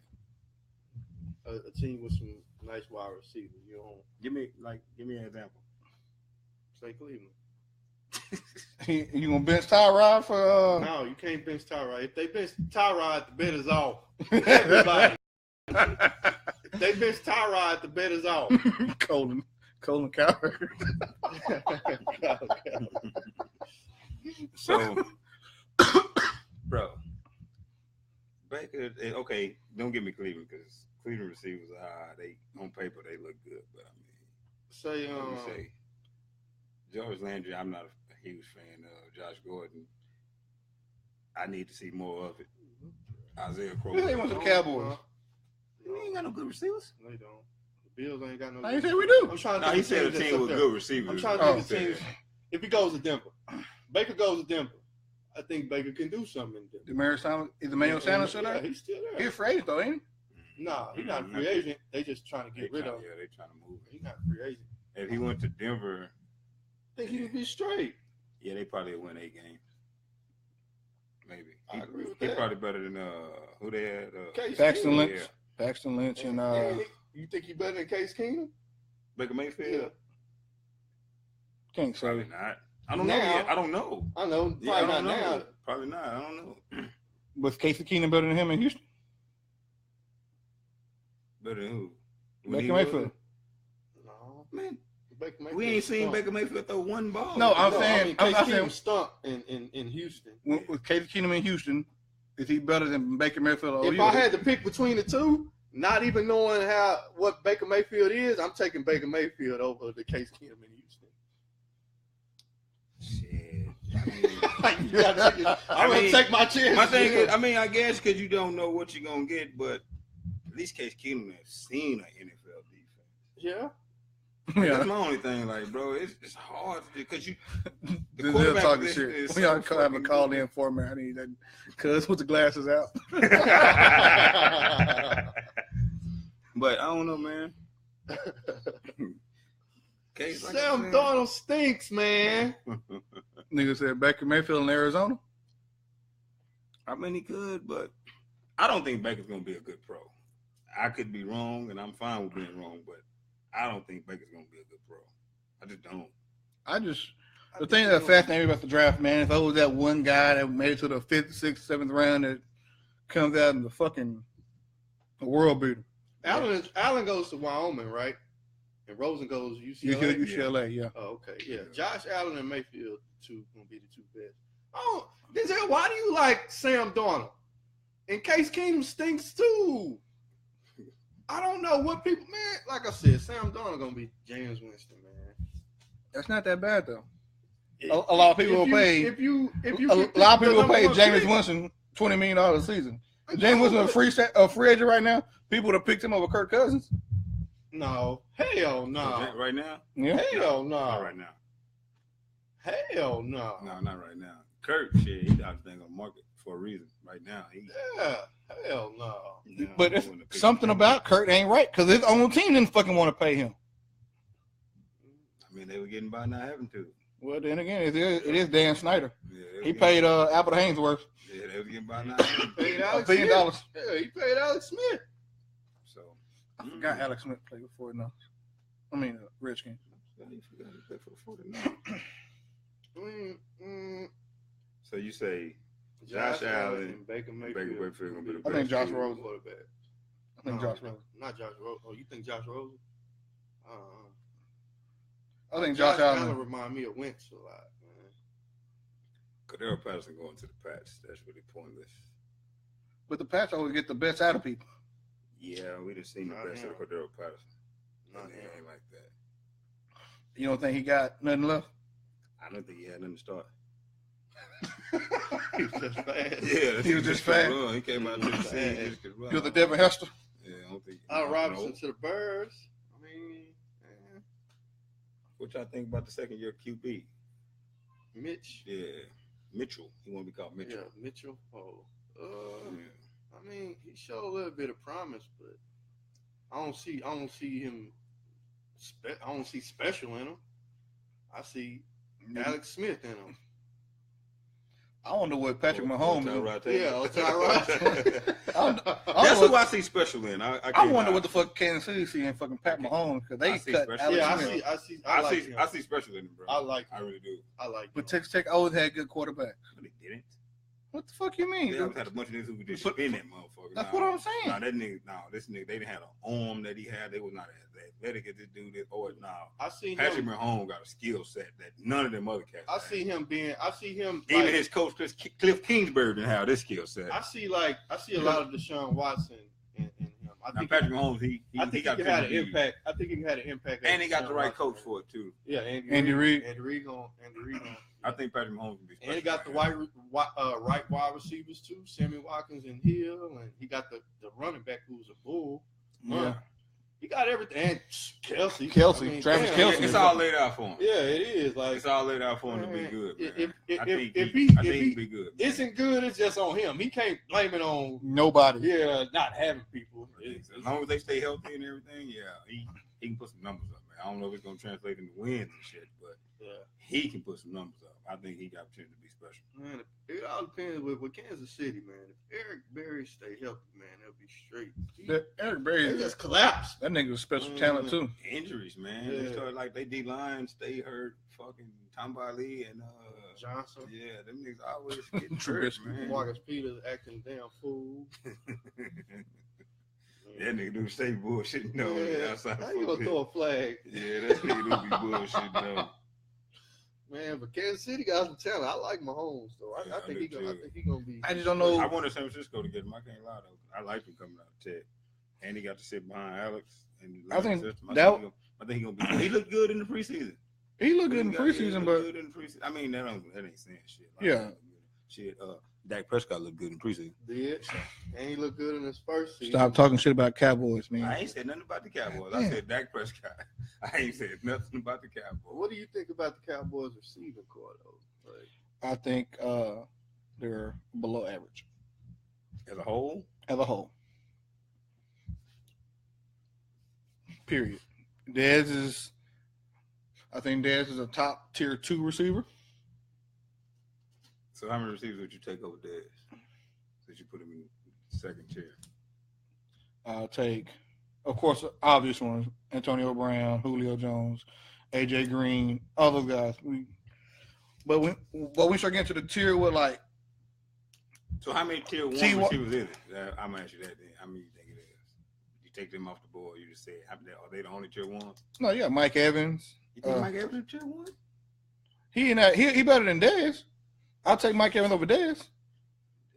a team with some nice wide receivers, you don't Give me an example. say Cleveland. You gonna bench Tyrod for? No, you can't bench Tyrod. If they bench Tyrod, the bet is off. Everybody. If they bench Tyrod, the bet is off. Colin Cowherd. So, bro, Baker. Okay, don't give me Cleveland because Cleveland receivers are high. They on paper they look good, but I mean, Say, let me say, George Landry. I'm not a huge fan of Josh Gordon. I need to see more of it. Isaiah Crowell. They want some Cowboys. We ain't got no good receivers. No, you don't. The Bills ain't got no. I say we do. I'm trying to No, think he of said a teams team that's with up good there. receivers. I'm trying to think of teams. If he goes to Denver, Baker goes to Denver. I think Baker can do something in Denver. Is Emmanuel Sanders still Yeah, there? he's still there. He's afraid though, ain't Nah, he's not a free agent. They just trying to get rid of him. Yeah, they trying to move He's him. not a free agent. If he went to Denver, I think he would be straight. yeah, they probably win 8 games. Maybe. I agree with He that. probably better than who they had. Case Paxton Keenum. Lynch. Yeah. he? Paxton Lynch and You think he better than Case Keenum? Baker Mayfield. Yeah. King. So Probably not. I don't know Now- yet. I don't know. I know. Yeah, I Probably don't not know. now. Probably not. I don't know. was Casey Keenum better than him in Houston? Better than who? Baker Mayfield. No. Man, Baker Mayfield we ain't seen stunk. Baker Mayfield throw one ball. No, I'm saying- Case I'm Keenum saying- stunk in Houston. With Casey Keenum in Houston, is he better than Baker Mayfield? Or If I had to pick between the two, not even knowing what Baker Mayfield is, I'm taking Baker Mayfield over the Case Keenum in Houston. Shit. I'm gonna take my chance. My thing is, I guess because you don't know what you're gonna get, but at least Case Keenum has seen an NFL defense. Yeah. yeah, That's my only thing, like, bro. It's hard because you. The they're quarterback talking position shit. is We so ought to have a fucking call good. in for me. I need that cuz with the glasses out. But I don't know, man. Case, like I Sam said- Darnold stinks, man. Nigga said Baker Mayfield in Arizona. I mean, he could, but I don't think Baker's gonna be a good pro. I could be wrong, and I'm fine with being wrong, but I don't think Baker's gonna be a good pro. I just don't. The thing that fascinates me about the draft, man, is always that one guy that made it to the 5th, 6th, 7th round that comes out in the fucking world beater. Allen goes to Wyoming, right? And Rosen goes to UCLA. UCLA, yeah. Oh, okay. Yeah. Josh Allen and Mayfield gonna be the two best. Oh, Denzel, why do you like Sam Darnold? In Case Keenum stinks too. I don't know what people, man. Like I said, Sam Darnold gonna be James Winston, man. That's not that bad though. A lot of people will pay. If you A lot of people will pay James Winston $20 million a season. If James Winston is a free agent right now, people would have picked him over Kirk Cousins. No, hell no, Right now? Yeah. hell Not no, right now. hell no. No, not right now. Kurt, shit, he out there on the market for a reason. Right now, Yeah, hell no. But it's something about Kurt ain't right because his own team didn't fucking want to pay him. I mean, they were getting by not having to. Well, then again, it is Dan Snyder. Yeah, He paid Albert Hainsworth Yeah, they were getting by not having to. Paid $1 Alex billion. Smith. Yeah, he paid Alex Smith. So, I forgot Alex Smith played before. No, I mean Redskins. You forgot he played for the 49ers. Mm. So you say Josh Allen and Baker Baker Mayfield. Mayfield gonna be the I think best Josh two. Rosen. Quarterback. I think Josh Rosen. Not Josh Rosen. Oh, you think Josh Rosen? I think Josh Allen. remind me of Wentz a lot, man. Cordero Patterson going to the Pats. That's really pointless. But the Pats always get the best out of people. Yeah, we done seen the Not best him. of Cordero Patterson. Not It him. ain't like that. You don't think he got nothing left? I don't think he had nothing to start. He was just fast. Yeah, He was just fast. Run. He came out to the scene. He just could run. He was the Devin Hester. Yeah, I don't think. Allen Robinson no. to the Birds. I mean, What y'all think about the second year QB? Mitch. Yeah, Mitchell. He want to be called Mitchell. Yeah, Mitchell. Oh, Yeah. I mean, he showed a little bit of promise, but I don't see him. I don't see special in him. I see Alex Smith in him. I wonder what Patrick Mahomes do. Yeah, Tyrod. That's who I see special in. I wonder what the fuck Kansas City see in fucking Pat Mahomes because they I see cut special. Alex Yeah, Smith. I see special in him, bro. I like I him. really do. I like him. But Texas Tech always had good quarterbacks. But they didn't. What the fuck you mean? They dude? always had a bunch of niggas who could just spin that motherfucker. That's what I'm saying. Nah, that nigga. No, this nigga. They didn't have an arm that he had. They was not as athletic as this dude. I see Patrick him. Mahomes got a skill set that none of them other cats. I had. see him. Even Like, his coach Cliff Kingsbury didn't have this skill set. I see a lot of Deshaun Watson in him. I Now think Patrick Mahomes, he I think he got had an pedigree. impact. I think he had an impact. And he got Deshaun the right Watson. coach for it too. Yeah, Andy Reid. Andy Reid gonna. I think Patrick Mahomes can be special. And he got the right wide receivers too, Sammy Watkins and Hill, and he got the running back who's a bull. Yeah. He got everything. And Kelsey, Travis damn, Kelce. It's all laid out for him. Yeah, it is. Like It's all laid out for him to be man, good. Man. if I think if he be good. Man. isn't good, it's just on him. He can't blame it on Nobody. not having people. As long as they stay healthy and everything, he can put some numbers up, man. I don't know if it's gonna translate into wins and shit, but he can put some numbers up. I think he got potential to be special. Man, it all depends with Kansas City, man. If Eric Berry stay healthy, man, they'll be straight. Eric Berry They just collapsed. That nigga was special talent too. Injuries, man. Yeah. They started like they D line stay hurt. Fucking Tamba Ali and Johnson. yeah, them niggas always get hurt, Trubisky. man. Marcus Peters acting damn fool. That nigga do stay bullshitting though. Yeah. Outside How you gonna throw a flag? Yeah, that nigga do be bullshitting though. Man, but Kansas City got some talent. I like Mahomes though. Yeah, I I think do he gonna. I too. think he gonna be. I just don't I know. wanted San Francisco to get him. I can't lie though. I liked him coming out of Tech, and he got to sit behind Alex. And I think system. that- I think he gonna be. He looked good in the preseason. He looked good in He preseason, looked but good in the preseason. I mean, that ain't saying shit. Yeah. Shit. Dak Prescott looked good in preseason. Did and he looked good in his first season. stop talking shit about Cowboys, man. I ain't said nothing about the Cowboys. I Yeah. said Dak Prescott. I ain't said nothing about the Cowboys. What do you think about the Cowboys receiving core though? Like, I think they're below average As a whole, as a whole. Period. I think Dez is a top tier 2 receiver. so how many receivers would you take over Dez? Since you put him in second tier. I'll take, of course, obvious ones: Antonio Brown, Julio Jones, AJ Green, all those guys. But when we start getting to the tier with like, So how many tier 1 T1 receivers is it? I'm gonna ask you that then. How many you think it is? You take them off the board. You just say, are they the only tier 1? no, yeah, Mike Evans. You think Mike Evans is tier 1? He better than Dez. I'll take Mike Evans over Dez.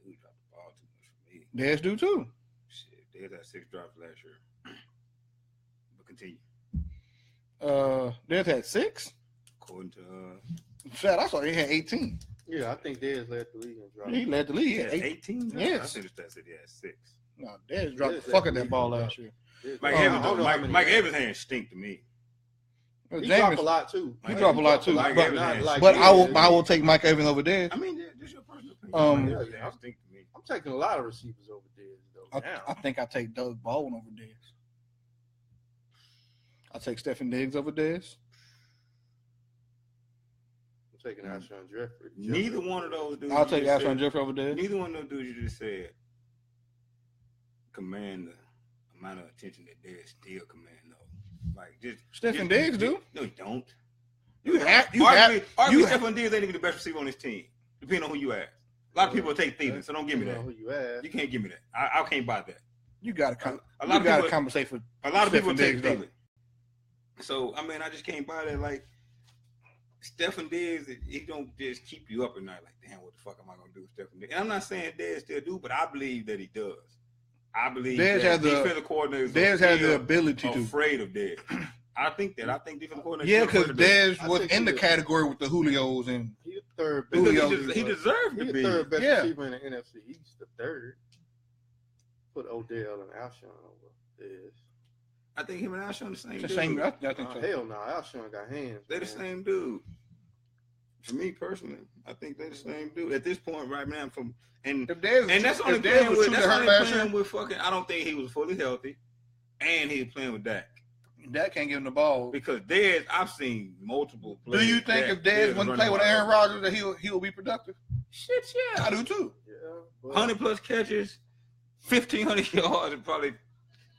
Dude dropped the ball too much for me. Dez do too. Shit, Dez had 6 drops last year. But continue. Dez had 6. According to Shit, I saw he had 18. yeah, I think Dez led the league in drops. He led the league. he He had had 18. Yes. I think the stat said he had 6. No, Dez dropped Dez the fuck led at the that league ball in last drops. year. Mike I Evans, don't know how Mike, many Mike yards. Evans' hands stink to me. He Jameis- dropped a lot too. He dropped a lot too. Mike But, Evans not hands like but Dez. I will take Mike Evans over Dez. I mean, this is your personal opinion. Mike Evans' yeah. hands stink to me. I'm taking a lot of receivers over Dez though. I think I take Doug Baldwin over Dez. I take Stephen Diggs over Dez. I'm taking Alshon Jeffrey. Neither one of those dudes. I'll you take just Alshon said- Jeffrey over Dez. Neither one of those dudes you just said command the amount of attention that they still command, though. Like just Stephen Diggs do. No, he don't. You have Arguably you Stephen Diggs ain't even the best receiver on this team, depending on who you ask. A lot of people take Thielen, so don't give me You that. know who you ask. You can't give me that. I can't buy that. You got to A lot of people compensate for A lot of people Stefan take Diggs, Thielen. So I mean, I just can't buy that. Like Stefan Diggs, he don't just keep you up at night. Like, damn, what the fuck am I gonna do with Stefan Diggs? And I'm not saying Dez still do, but I believe that he does. I believe Dez that has defensive coordinators Dez has the ability to. afraid of Dez. I think that. I think defensive coordinators. Yeah, because Dez was think in the he category with the Julios and He's the third Because best. he deserved to He's be. the third best Yeah. receiver in the NFC East. The third. Put Odell and Alshon over Dez. I think him and Alshon the same the dude. same. I think so. Hell no, Alshon got hands. They're the man. same dude. For me personally, I think they're the same dude. At this point, right now, and that's only playing with fucking. I don't think he was fully healthy, and he was playing with Dak. Dak can't give him the ball. Because Dez, I've seen multiple plays. Do you think if Dez wouldn't play with Aaron Rodgers that he'll be productive? Shit, yeah. I do too. Yeah, but 100 plus catches, 1,500 yards, and probably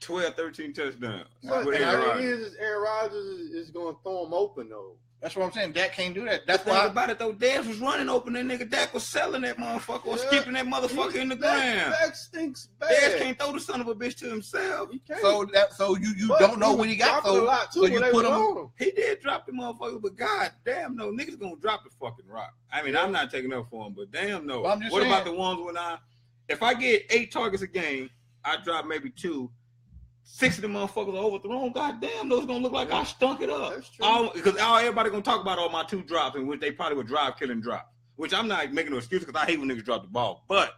12, 13 touchdowns. But With the Aaron thing Rodgers. is Aaron Rodgers is going to throw him open though. That's what I'm saying. Dak can't do that. That's That's why. about it though. Dez was running open. That nigga Dak was selling that motherfucker or Yeah. skipping that motherfucker in the ground. Dak stinks bad. Dez can't throw the son of a bitch to himself. He can't. So you But don't know he when he was got dropping a those. lot too So you when they put was him. on him. He did drop the motherfucker, but god damn no, niggas gonna drop the fucking rock. I mean, I'm not taking up for him, but damn no. Well, I'm just What saying. about the ones when if I get 8 targets a game, I drop maybe 2. 6 of them motherfuckers are overthrown. God damn, those gonna look like I stunk it up. That's true. Because everybody gonna talk about all my 2 drops, in which they probably would drive, kill, and drop. Which I'm not making no excuse because I hate when niggas drop the ball. But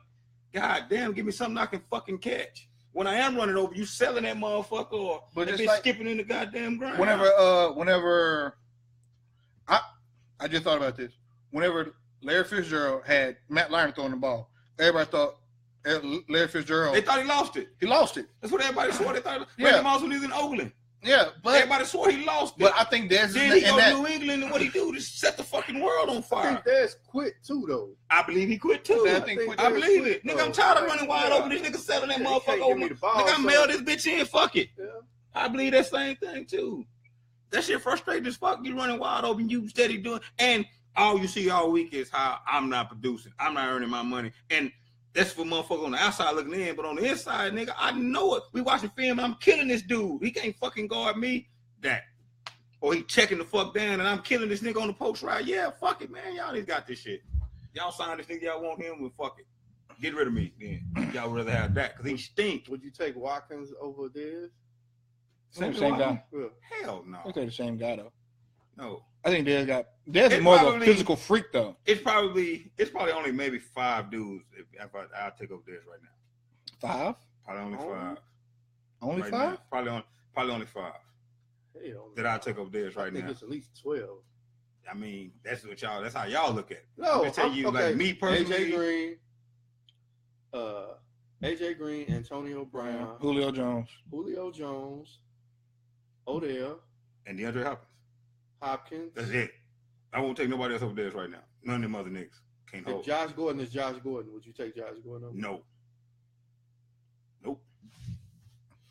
god damn, give me something I can fucking catch. When I am running over, you selling that motherfucker or But that just bitch like- skipping in the goddamn ground. Whenever I just thought about this. Whenever Larry Fitzgerald had Matt Lyon throwing the ball, everybody thought Larry Fitzgerald. They thought he lost it. He lost it. That's what everybody swore. They thought Yeah. Randy Moss when he was in Oakland. Yeah, but Everybody swore he lost it. but I think Dez is Then he in go that. to New England and what he do is set the fucking world on I fire. think Dez quit too though. I believe he quit too. I I, think Dez believe quit, it. Nigga, though. I'm tired of running wide open. This nigga selling that Yeah, he motherfucker can't give over. me the ball, Nigga, I so- mail this bitch in. Fuck it. Yeah. I believe that same thing too. That shit frustrating as fuck. You running wide open, you steady doing, and all you see all week is how I'm not producing. I'm not earning my money. And that's for motherfucker on the outside looking in, but on the inside, nigga, I know it. We watching film and I'm killing this dude. He can't fucking guard me. That. Or he checking the fuck down and I'm killing this nigga on the post right. Yeah, fuck it, man. Y'all just got this shit. Y'all sign this nigga, y'all want him, well, fuck it. Get rid of me then. Y'all would rather have that because he stink. Would you take Watkins over Dez? Same Watkins? guy. Yeah. Hell no. Okay, the same guy though. No. I think Dez It's is more of a probably- physical freak though. It's probably only maybe 5 dudes if I'll take over this right now. 5? Probably only 5. Only right 5? now. Probably only 5 Hell that no. I'll take over this I right think now. it's at least 12. I mean, that's how y'all look at it. No, I'm just telling you, okay. like me personally. AJ Green, Antonio Brown, Julio Jones. Julio Jones, Odell, And DeAndre Hopkins. Hopkins. That's it. I won't take nobody else over this right now. None of them other niggas can't If hold. Josh Gordon is Josh Gordon, would you take Josh Gordon over? No. Nope.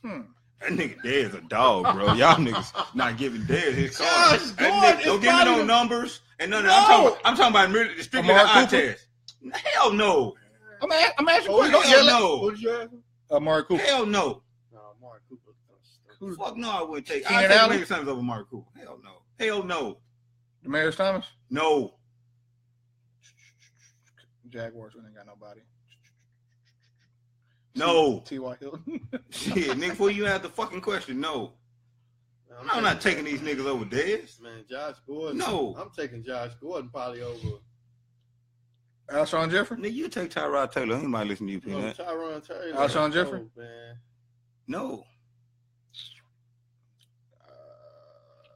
Hmm. That nigga Dez a dog, bro. Y'all niggas not giving Dez his Josh card. That Gordon nigga, is don't give me no probably- numbers and none of No. that. I'm talking about really strictly the Amari eye Cooper? test. Hell no. I'm asking Oh, questions. Don't yell at no. What did you ask him? Amari Cooper. Hell no. No, Mark Cooper. Fuck no, I wouldn't take. Keenan I'd take Allen? Maybe Sanders over Mark Cooper. Hell no. Hell no. Demarius Thomas. No. Jaguars when they got nobody. No. T.Y. Hilton. Shit, nigga, before you ask the fucking question, no. I'm not taking these niggas over Dez. Man, Josh Gordon. No. I'm taking Josh Gordon probably over. Alshon Jeffrey. Nigga, you take Tyrod Taylor. He might listen to you, No, Peanut. Tyron Taylor. Alshon Jeffrey? No, man. No.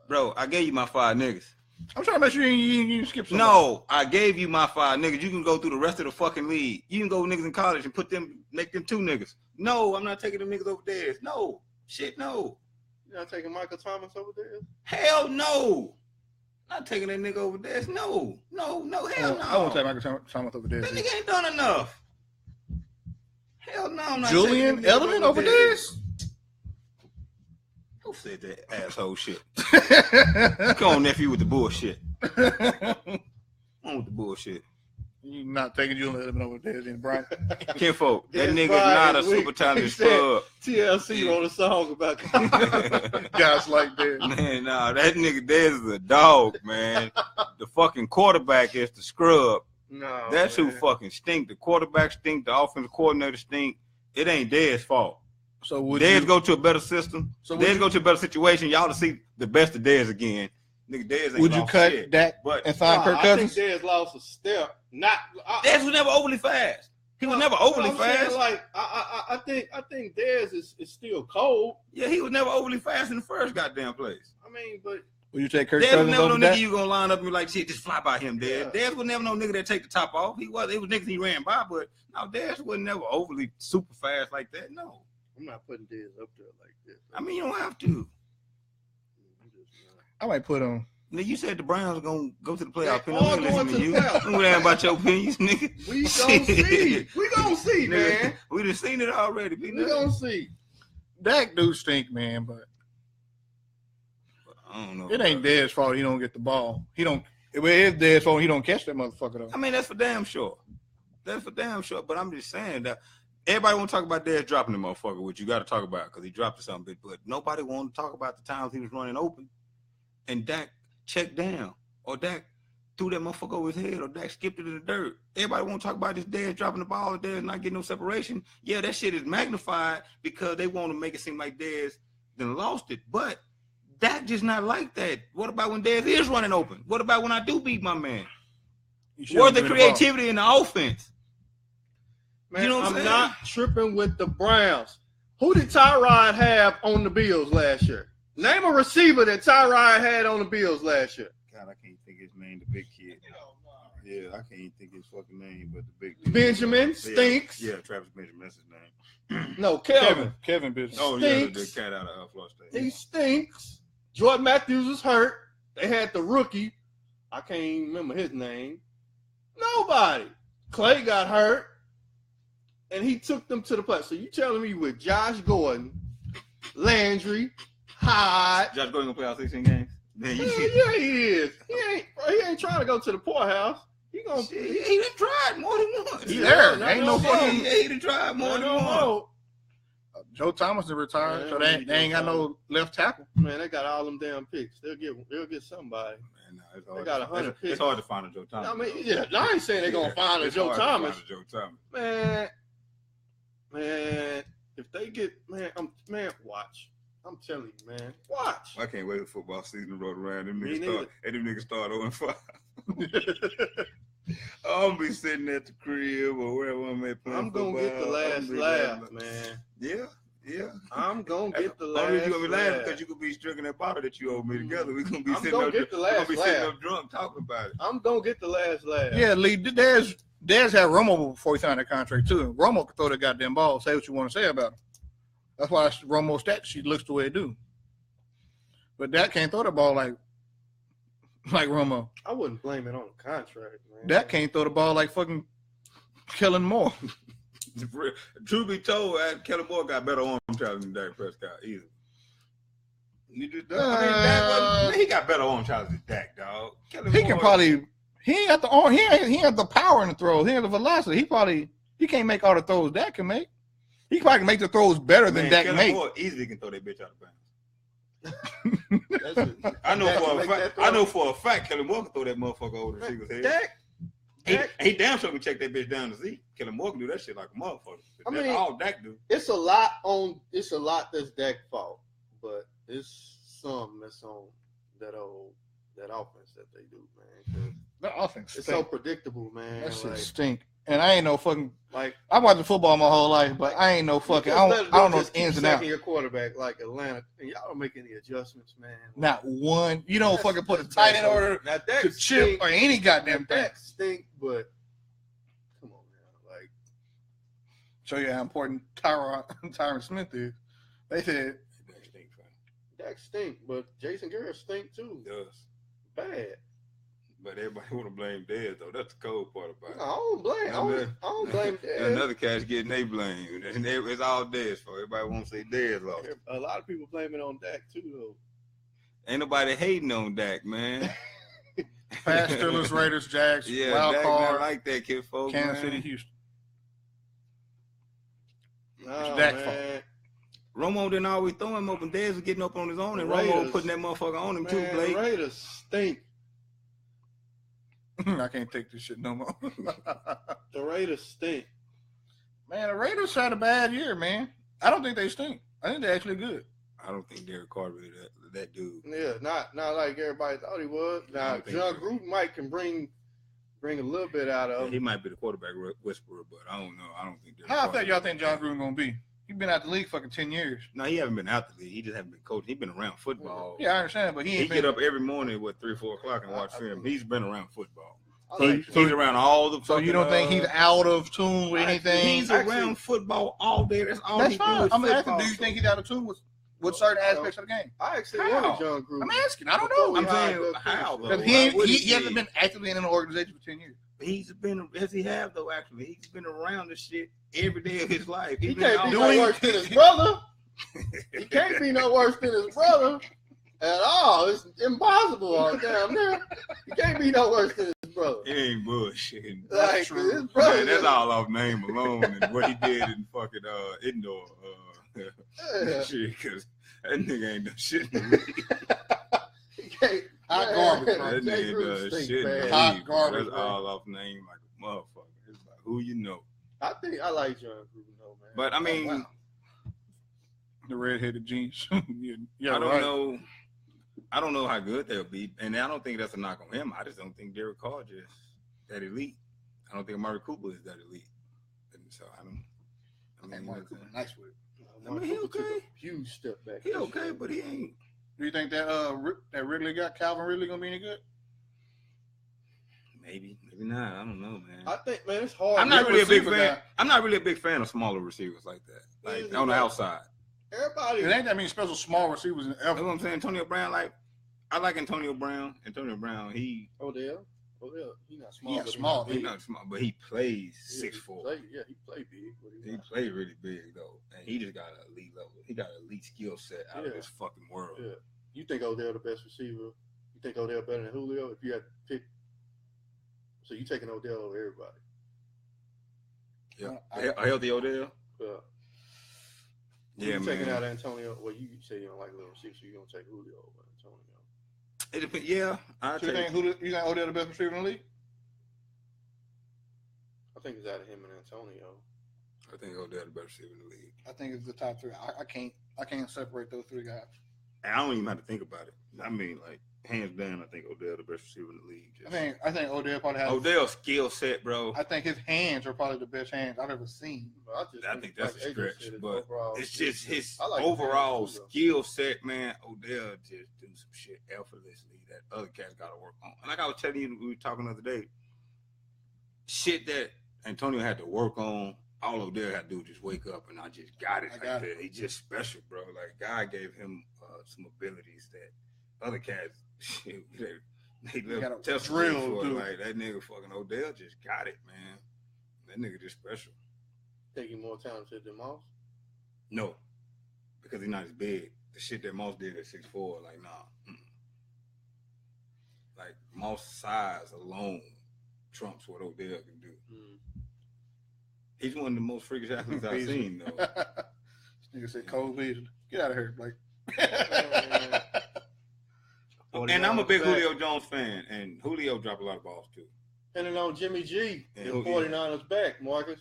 Bro, I gave you my 5 niggas. I'm trying to make sure you skip some. No, I gave you my 5 niggas. You can go through the rest of the fucking league. You can go with niggas in college and make them 2 niggas. No, I'm not taking them niggas over Dez. No. Shit, no. You're not taking Michael Thomas over there? Hell no. Not taking that nigga over Dez. No. No, hell no. I won't take Michael Thomas over That Dez. nigga ain't done enough. Hell no, I'm not Julian taking them niggas Edelman over Dez. Who said that asshole shit? Come on, nephew, with the bullshit. Come on with the bullshit. You not taking you living over there, then Brian. Kinfolk, that Dez nigga's Bryant not a is weak. super talented He said- scrub. TLC wrote a song about Guys like that. Man, nah, that nigga Dez is a dog, man. The fucking quarterback is the scrub. No, That's who man. fucking stink. The quarterback stink. The offensive coordinator stink. It ain't Dez's fault. So would Dez you go to a better system. So would Dez you- go to a better situation. Y'all to see the best of Dez again. Nigga, Dez ain't would you lost cut shit. Dak But and sign Kirk I Cousins? think Dez lost a step. Not. Dez was never overly fast. He was never overly I'm saying, fast. like I think Dez is still cold. Yeah, he was never overly fast in the first goddamn place. I mean, but Would you take Kirk Dez was Cousins never over no nigga Dak? you gonna line up and be like, shit, just fly by him, Dez. Yeah. Dez was never no nigga that take the top off. It was niggas he ran by, but no, Dez was never overly super fast like that. No. I'm not putting Dez up there like this. I mean, you don't have to. I might put him. Now, you said the Browns are gonna go to the playoff. They Penny. are I'm going listening to to the you. playoffs. I'm gonna about your opinions, nigga. We gonna see. We gonna see, Nigga, man. we done seen it already. We gonna see. Dak do stink, man, but I don't know. it ain't Dez's fault he don't get the ball. He don't. If it is Dez's fault, he don't catch that motherfucker though. I mean, that's for damn sure. That's for damn sure. But I'm just saying that everybody want to talk about Dez dropping the motherfucker, which you got to talk about because he dropped it something bit. But nobody want to talk about the times he was running open and Dak checked down or Dak threw that motherfucker over his head or Dak skipped it in the dirt. Everybody want to talk about this Dez dropping the ball or Dez not getting no separation. Yeah, that shit is magnified because they want to make it seem like Dez then lost it. But Dak just not like that. What about when Dez is running open? What about when I do beat my man? Where's the creativity in the offense? Man, You know what I'm I'm saying? not tripping with the Browns. Who did Tyrod have on the Bills last year? Name a receiver that Tyrod had on the Bills last year. God, I can't think his name, the big kid. Yeah, I can't think his fucking name, but the big dude. Benjamin Stinks. Yeah, Travis Benjamin, that's his name. No, Kelvin. Kevin business. Oh, yeah, the Stinks. cat out of Florida State. He stinks. Jordan Matthews is hurt. They had the rookie. I can't even remember his name. Nobody. Clay got hurt. And he took them to the play. So you telling me with Josh Gordon, Landry, Hyde. Josh Gordon gonna play all 16 games? Man, Yeah, you yeah, he is. He ain't trying to go to the poorhouse. He gonna he done tried more than once. He there. not Ain't no more. fucking- He done tried more I than don't once. know. Joe Thomas is retired, Yeah, so they ain't got no left tackle. Man, they got all them damn picks. They'll get somebody. Man, no, it's They hard. got 100 It's picks. hard to find a Joe Thomas. I mean, yeah, I ain't saying they're gonna find a It's Joe hard to find Thomas. a Joe Thomas. Man, if they get watch. I'm telling you, man, watch. I can't wait for football season to roll around. Them Me niggas start 0-5. I'm gonna be sitting at the crib or wherever I'm at playing I'm gonna get the football. last I'm gonna be laugh, like, man. Yeah. I'm gonna get the Only last reason you gonna be laughing laugh. because you could be drinking that bottle that you owe me together. We gonna be I'm sitting gonna up, get the we last gonna be sitting laugh. up drunk talking about it. I'm gonna get the last laugh. Yeah, Lee. Dez had Romo before he signed that contract too. And Romo could throw that goddamn ball. Say what you want to say about him. That's why Romo's stat sheet looks the way it do. But Dak can't throw the ball like Romo. I wouldn't blame it on the contract, man. Dak can't throw the ball like fucking Kellen Moore. Truth be told, Kellen Moore got better arm talent than Dak Prescott. Easy. He got better arm talent than Dak, dog. Kellen He Moore, can probably. He ain't got the arm. He ain't the power in the throws. He ain't the velocity. He can't make all the throws Dak can make. He probably can make the throws better than Dak Kellen make. Moore easily can throw that bitch out of bounds. That's I know Dak for can a make fact. that throw. I know for a fact Kellen Moore can throw that motherfucker over the receiver's head. Dak, He damn sure can check that bitch down to Z. Kellen Moore can do that shit like a motherfucker. I That's mean- all Dak do. it's a lot that's Dak's fault, but it's some that's on that offense that they do, man. 'Cause That offense it's so stink. predictable, man. That shit Like, stink. And I ain't no fucking. like I watched football my whole life, but I ain't no fucking. I don't know the ins and outs. Your quarterback like Atlanta, and y'all don't make any adjustments, man. Not one. You don't fucking put a tight end order Now to Dak chip stink, or any goddamn thing. Dak stink, but come on, man. Like Show you how important Tyron Smith is. They said Dak stink, but Jason Garrett stink too. He does. Bad. But everybody want to blame Dez, though. That's the cold part about it. I don't blame. I don't blame Dak. Another cat's getting they blame. And it's all Dez for. Everybody want to say Dez lost. A lot of people blame it on Dak too, though. Ain't nobody hating on Dak, man. Past Steelers, Raiders, Jags, Yeah, wild Dak card, not like that kid, folks. Kansas man. City, Houston. No, Dak man. Romo didn't always throw him open. Dez was getting up on his own, and The Romo Raiders, putting that motherfucker on him too, Man, Blake. the Raiders stink. I can't take this shit no more. The Raiders stink. Man, the Raiders had a bad year, man. I don't think they stink. I think they're actually good. I don't think Derek Carr really that dude. Yeah, not like everybody thought he was. Now, don't think John so. Gruden can bring a little bit out of Yeah, him. he might be the quarterback whisperer, but I don't know. I don't think Derek How Carr. effective y'all think John Gruden gonna be? He's been out the league fucking 10 years. No, he haven't been out the league. He just haven't been coaching. He's been around football. Yeah, I understand, but he He ain't get been. up every morning at 3 or 4 o'clock and watch film. He's been around football. I So like He's around all the. So you don't think he's out of tune with anything? He's around football all day. That's all That's he fine. do. Is I'm asking, football. do you think he's out of tune with certain aspects of the game? I actually How? wanted John Gruden. I'm asking. I don't know. I'm saying how though? Because Why would he hasn't been actively in an organization for 10 years. He's been, as he have though. Actually, he's been around this shit every day of his life. He He's been can't out be doing- no worse than his brother. He can't be no worse than his brother at all. It's impossible all damn near. He can't be no worse than his brother. It ain't bullshit. Like, true. his brother. Man, that's all off name alone and what he did in fucking indoor Yeah. shit. Because that nigga ain't done shit in the league. He can't. Hot man, garbage, bro. That Jay nigga Gruden does stink shit in the bad. league. Hot bro. garbage, That's man. all off name like a motherfucker. It's like who you know. I think I like John Gruden though, man. But I mean, wow. The redheaded jeans. I don't know. I don't know how good they'll be, and I don't think that's a knock on him. I just don't think Derek Carr just that elite. I don't think Amari Cooper is that elite, and so I don't. I mean, Mark Cooper, nice with it. I mean, he Cooper took okay. a huge step back. he this okay, year. but he ain't. Do you think that that Ridley got Calvin Ridley gonna be any good? Maybe not. I don't know, man. I think, man, it's hard. I'm not Good really a big receiver fan. guy. I'm not really a big fan of smaller receivers like that, like Yeah, on the yeah. outside. Everybody. It ain't that many special small receivers in That's ever. what I'm saying. Antonio Brown, like I like Antonio Brown. Antonio Brown, he Odell, he not small. He not but small, not he's big. not small, but he plays Yeah, 6'4". he played big. But he He not- played really big though, and he just got an elite level. He got an elite skill set out of Yeah. this fucking world. Yeah. You think Odell the best receiver? You think Odell better than Julio? If you had to pick, so you taking Odell over everybody? Yeah, a healthy Odell. Who Yeah, you taking out man. Antonio? Well, you say you don't like little receivers, so you gonna take Julio over Antonio. It depends. Yeah, I So you take. think you think Odell the best receiver in the league? I think it's out of him and Antonio. I think Odell the best receiver in the league. I think it's the top three. I can't separate those three guys. And I don't even have to think about it. I mean, like hands down, I think Odell the best receiver in the league. Just- I think Odell probably has. Odell's skill set, bro. I think his hands are probably the best hands I've ever seen. But I think that's a AJ stretch, said, his but overall It's skill just set. his I like overall his hands, too, skill set, man. Odell just do some shit effortlessly that other cats got to work on. And like I was telling you, we were talking the other day, shit that Antonio had to work on. All Odell had to do was just wake up, and I just got it. I got that. He's just special, bro. Like God gave him some abilities that other cats, shit, they gotta live test drill, for. dude. Like that nigga fucking Odell just got it, man. That nigga just special. Think he more talented than Moss? No, because he's not as big. The shit that Moss did at 6'4", like nah. Like Moss' size alone trumps what Odell can do. He's one of the most freakish athletes I've Beasley. seen, though. This nigga said Cole Beasley. Get out of here, Blake. And I'm a big Julio Jones fan, and Julio dropped a lot of balls too. And then on Jimmy G, Yeah, the who- 49ers back, Marcus.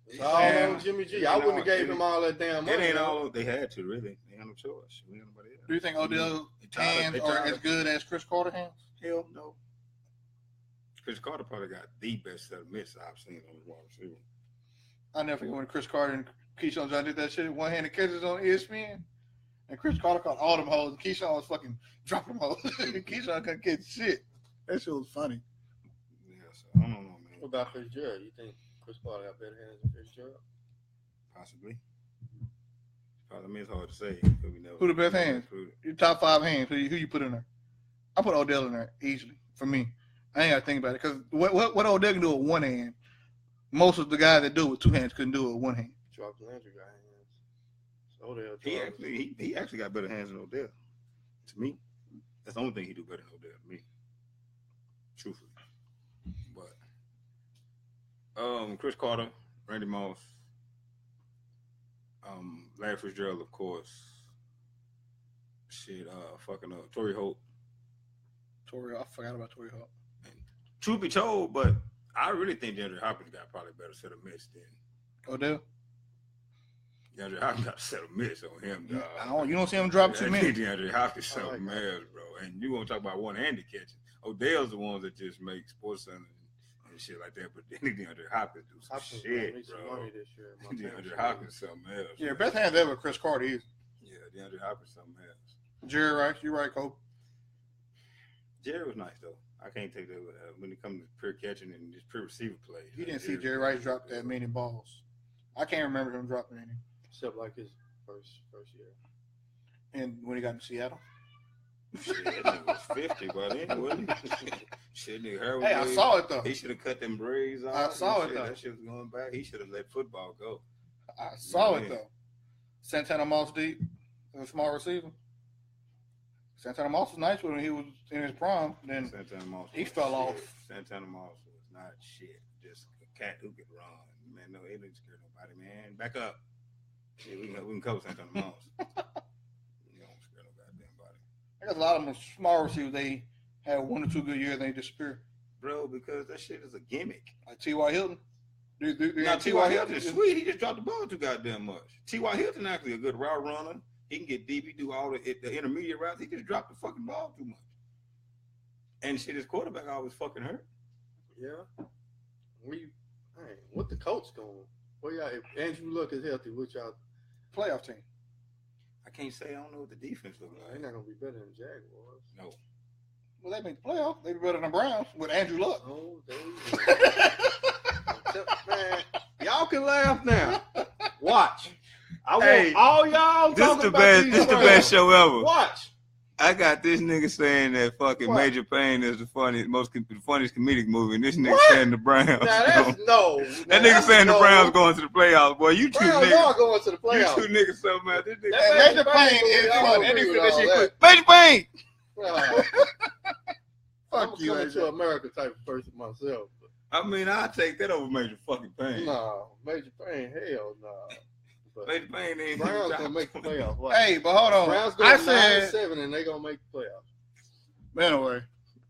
It's all Yeah. on Jimmy G. It I ain't wouldn't have all- gave him all that damn money. It ain't though. all they had to really. They had no choice. We had nobody else. Do you think Odell's They tried to- hands they are tried as to- good as Chris Carter hands? Hell no. Chris Carter probably got the best set of mitts I've seen on the wide receiver. I never forget when Chris Carter and Keyshawn John did that shit. One-handed catches on ESPN. And Chris Carter caught all them hoes. And Keyshawn was fucking dropping them hoes. Keyshawn couldn't catch shit. That shit was funny. Yeah, so I don't know, man. What about Fitzgerald? You think Chris Carter got better hands than Fitzgerald? Possibly. I mean, it's hard to say. Who the best hands? Your top 5 hands. Who you put in there? I put Odell in there easily for me. I ain't got to think about it because what Odell can do with one hand, most of the guys that do it with 2 hands couldn't do it with 1 hand. Charles Landry got hands. So Odell. He actually got better hands than Odell. To me, that's the only thing he do better than Odell. To me, truthfully. But Chris Carter, Randy Moss, Larry Fitzgerald, of course. Shit, Torrey Holt. I forgot about Torrey Holt. Truth be told, but I really think DeAndre Hopkins got probably a better set of mitts than Odell. DeAndre Hopkins got a set of mitts on him, dog. You don't see him drop too many. DeAndre Hopkins set of mitts, bro. And you want to talk about one-handed catching. Odell's the ones that just make Sports Center and shit like that. But then DeAndre Hopkins do some shit, bro. DeAndre Hopkins something else. Yeah, best hands ever, Chris Carter is. Yeah, DeAndre Hopkins something else. Jerry Rice, you right, Cole. Jerry was nice though. I can't take that when it comes to pure catching and just pure receiver play. You didn't see Jerry Rice drop that many balls. I can't remember him dropping any. Except like his first year. And when he got to Seattle. Shit, that nigga was 50, but anyway. Shit, nigga, hair was I saw it though. He should have cut them braids off. I saw it though. That shit was going back. He should have let football go. I saw it though. Santana Moss deep, a small receiver. Santana Moss was nice when he was in his prime. Then Santana Moss he fell off. Santana Moss was not shit. Just a cat who could run. Man, no, he didn't scare nobody, man. Back up. Yeah, we can cover Santana Moss. You don't scare no goddamn body. I guess a lot of them small receivers, they had 1 or 2 good years and they disappear. Bro, because that shit is a gimmick. Like T.Y. Hilton. Now, T.Y. Hilton is sweet. He just dropped the ball too goddamn much. T.Y. Hilton actually a good route runner. He can get deep. He do all the intermediate routes. He just dropped the fucking ball too much. And shit, his quarterback always fucking hurt. Yeah. What the coach going? Well, y'all, if Andrew Luck is healthy, what y'all playoff team? I can't say. I don't know what the defense looks like. They're not gonna be better than Jaguars. No. Well, they make the playoff. They be better than the Browns with Andrew Luck. Oh, man, y'all can laugh now. Watch. I want all y'all. This is the best show ever. Watch. I got this nigga saying that fucking Major Payne is the funniest comedic movie, and this nigga saying the Browns. Now that's that nigga saying the Browns going to the playoffs. Boy, you two niggas. Y'all going to the playoffs. You two niggas something out. This nigga Major Payne is funny. That nigga said that shit quick. Major Payne. I'm coming to America type of person myself. I mean, I'll take that over Major fucking Payne. No, Major Payne, hell no. Major Payne ain't Browns gonna make the playoffs. What? Hey, but hold on. Browns going 9-7 and they gonna make the playoffs. Anyway,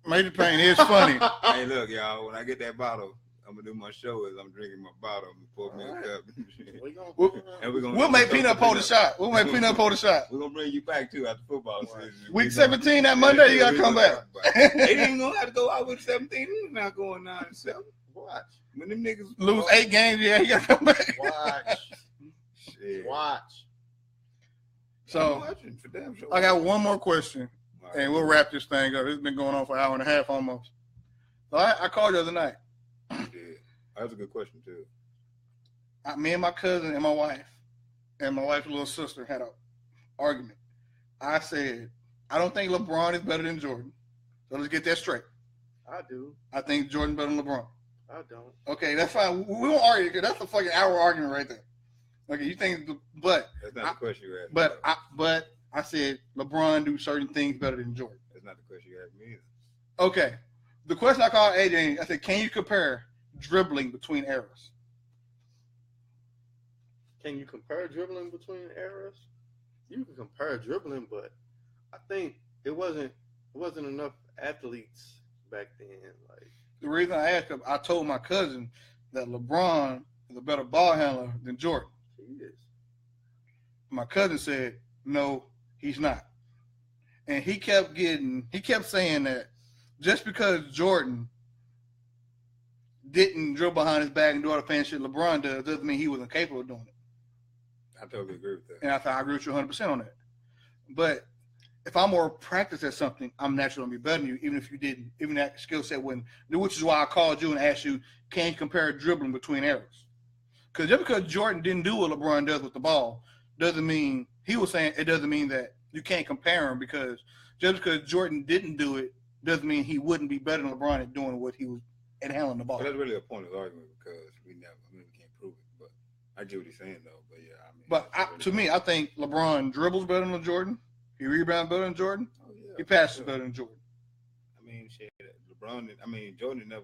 Major Payne is funny. Hey, look, y'all. When I get that bottle, I'm gonna do my show as I'm drinking my bottle and pour me a cup. We'll make Peanut pour the shot. We'll make Peanut pour the shot. We're gonna bring you back too after football season. Week 17 that Monday, you gotta come back. They didn't gonna have to go out with 17. They're not going 9-7. Watch. When them niggas lose 8 games, yeah, you gotta come back. Watch. Shit. Watch. So I got one more question, and we'll wrap this thing up. It's been going on for an hour and a half almost. So I called you the other night. You did. That was a good question too. Me and my cousin and my wife's little sister had an argument. I said, I don't think LeBron is better than Jordan. So let's get that straight. I do. I think Jordan better than LeBron. I don't. Okay, that's fine. We won't argue because that's a fucking hour argument right there. Okay, you think, but that's not the question you asked. But I said LeBron do certain things better than Jordan. That's not the question you asked me either. Okay, the question I called AJ, I said, can you compare dribbling between eras? Can you compare dribbling between eras? You can compare dribbling, but I think it wasn't enough athletes back then. Like the reason I asked, I told my cousin that LeBron is a better ball handler than Jordan. He is. My cousin said, no, he's not. And he kept saying that just because Jordan didn't dribble behind his back and do all the fancy shit LeBron does, doesn't mean he was incapable of doing it. I totally agree with that. And I agree with you 100% on that. But if I'm more practiced at something, I'm naturally going to be better than you, even if you didn't, even that skill set wouldn't. Which is why I called you and asked you, can you compare dribbling between eras? Because just because Jordan didn't do what LeBron does with the ball, doesn't mean, he was saying it doesn't mean that you can't compare him, because just because Jordan didn't do it, doesn't mean he wouldn't be better than LeBron at doing what he was at handling the ball. But that's really a pointless argument because we can't prove it. But I get what he's saying, though. But yeah, I mean. But to me, I think LeBron dribbles better than Jordan. He rebounds better than Jordan. Oh, yeah, he passes better than Jordan. I mean, shit, Jordan never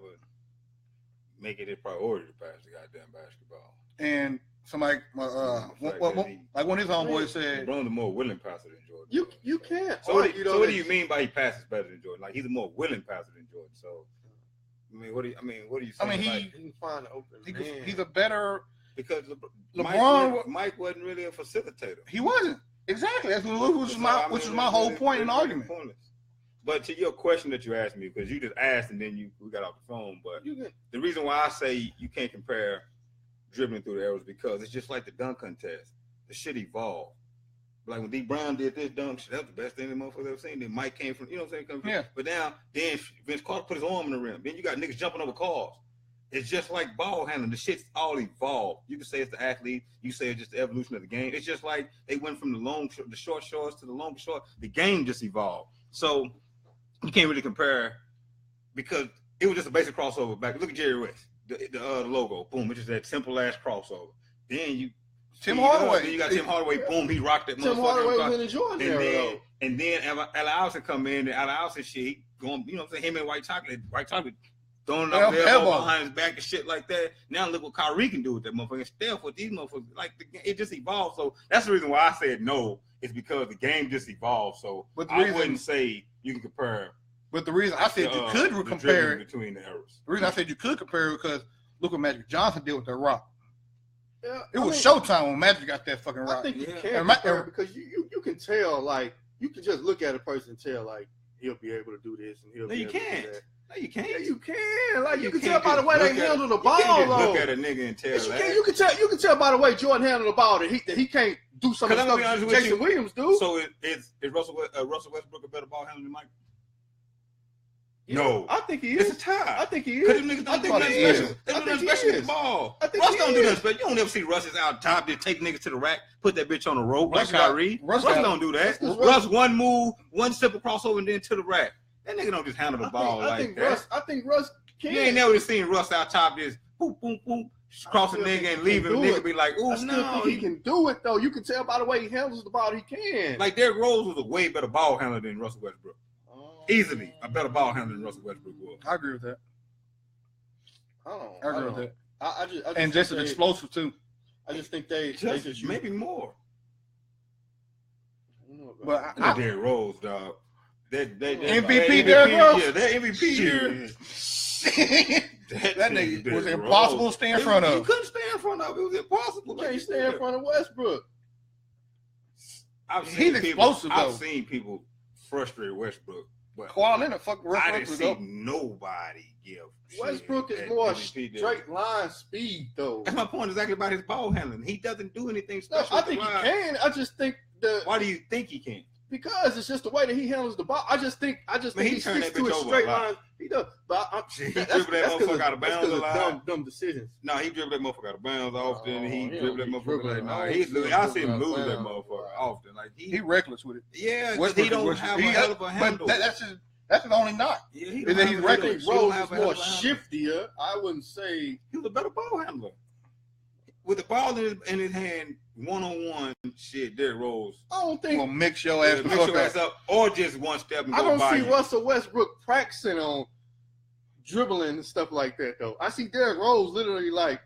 make it a priority to pass the goddamn basketball. And somebody, like one of his homeboys said, LeBron's a more willing passer than Jordan. You can't. So what do you mean by he passes better than Jordan? Like he's a more willing passer than Jordan. So what do you saying? He can find an open man. He's a better because LeBron. Mike wasn't really a facilitator. He wasn't. Exactly. That's which was my whole point in the argument. But to your question that you asked me, because you just asked and then we got off the phone. But the reason why I say you can't compare dribbling through the arrows because it's just like the dunk contest. The shit evolved. Like when D Brown did this dunk, that was the best thing the motherfuckers ever seen. Then Mike came from, you know what I'm saying? Yeah. But now, then Vince Carter put his arm in the rim. Then you got niggas jumping over cars. It's just like ball handling. The shit's all evolved. You can say it's the athlete. You say it's just the evolution of the game. It's just like they went from the short shorts to the long short. The game just evolved. So you can't really compare because it was just a basic crossover back. Look at Jerry West, the logo. Boom. It's just that simple ass crossover. Then Tim Hardaway. Then you got Tim Hardaway. Boom. He rocked that motherfucker. Tim Hardaway was in the Jordan era. And then Allen Iverson come in. And Allen Iverson shit, he going, you know what I'm saying? Him and White Chocolate throwing up their elbow behind his back and shit like that. Now look what Kyrie can do with that motherfucker. Steph with these motherfuckers, like it just evolved. So that's the reason why I said no. It's because the game just evolved. So I wouldn't say you can compare. But the reason I said you could compare it between the eras. The reason I said you could compare it because look what Magic Johnson did with that rock. Yeah, it was showtime when Magic got that fucking rock. I think you can compare because you can tell, like, you can just look at a person and tell, like, he'll be able to do this and he'll be able to do that. No, you can't. Yeah, you can. Like you can tell by the way they handle the ball. Look at a nigga and tell. You can tell by the way Jordan handled the ball that he can't do some of the stuff that Jason Williams do. So is Russell Westbrook a better ball handler than Mike? Yeah, no, I think he is. It's a tie. I think he is. Because them niggas don't do nothing special. They do nothing special with the ball. Russ don't do nothing special. You don't ever see Russ is out top. They take niggas to the rack, put that bitch on the rope like Kyrie. Russ don't do that. Russ one move, one simple crossover, and then to the rack. That nigga don't just handle the ball like that. I think Russ can. You ain't never seen Russ out top just boom, boom, boom, cross a nigga and leave him. Nigga be like, ooh, no. He can do it, though. You can tell by the way he handles the ball, he can. Like, Derrick Rose was a way better ball handler than Russell Westbrook. Easily a better ball handler than Russell Westbrook was. I agree with that. I agree with that. I just and just an explosive, too. I just think they just maybe more. But Derrick Rose, dog. MVP Derrick Rose? Yeah, that MVP here. that nigga was impossible to stay in front of. You couldn't stay in front of. It was impossible. You can't stay in front of Westbrook. He's explosive, though. I've seen people frustrate Westbrook. But Kawhi Leonard fuck I didn't see nobody give. Westbrook is more straight line speed, though. That's my point exactly about his ball handling. He doesn't do anything special. No, I think he can. I just think Why do you think he can? Because it's just the way that he handles the ball. I just think he sticks to a straight line. He does. But he dribbled that motherfucker out of bounds a lot. Dumb decisions. No, he dribbled that motherfucker out of bounds often. He dribbled that motherfucker like I see him lose that motherfucker often. Like he reckless with it. Yeah, because he don't have a hell of a handle. That's the only knock. Yeah, he's reckless. Rose is more shiftier. I wouldn't say he was a better ball handler. With the ball in his hand, one-on-one shit, Derrick Rose. I don't think. Well, mix your ass up, or just one step and go by. I don't see you. Russell Westbrook practicing on dribbling and stuff like that, though. I see Derrick Rose literally like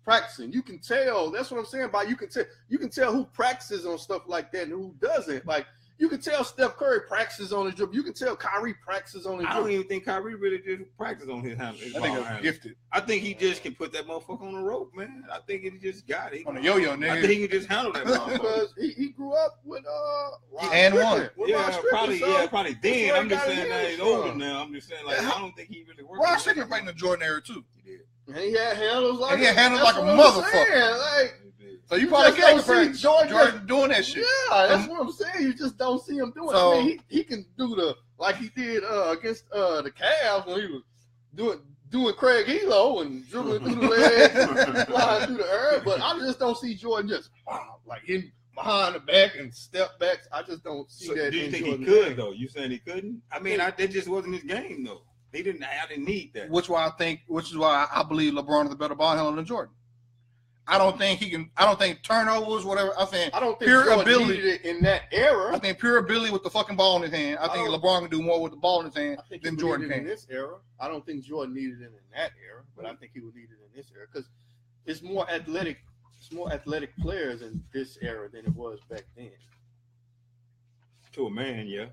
practicing. You can tell. That's what I'm saying. You can tell who practices on stuff like that and who doesn't. Like you can tell Steph Curry practices on his dribble. You can tell Kyrie practices on his dribble. I don't even think Kyrie really just practices on his handle. I think it's gifted. I think he just can put that motherfucker on the rope, man. I think he just got it. On the yo-yo, nigga. I think he can just handle that motherfucker. Because he grew up with and one. Probably then. I'm just saying that he's older now. I'm just saying like I don't think he really worked. Rod Strickland right in the Jordan era too. He did. And he had handles like a motherfucker. So you probably can't see Jordan doing that shit. Yeah, that's what I'm saying. You just don't see him doing it. I mean, he can do like he did against the Cavs when he was doing Craig Elo and dribbling through the legs, flying through the air. But I just don't see Jordan just like hitting behind the back and step backs. I just don't see that. Do you think he could though? You saying he couldn't? I mean, that just wasn't his game though. I didn't need that. Which is why I believe LeBron is a better ball handler than Jordan. I don't think he can. I don't think turnovers, whatever. I think I don't think pure Jordan ability needed it in that era. I think pure ability with the fucking ball in his hand. I think LeBron can do more with the ball in his hand than Jordan can. In this era, I don't think Jordan needed it in that era, but I think he would need it in this era because it's more athletic. It's more athletic players in this era than it was back then. To a man, yeah.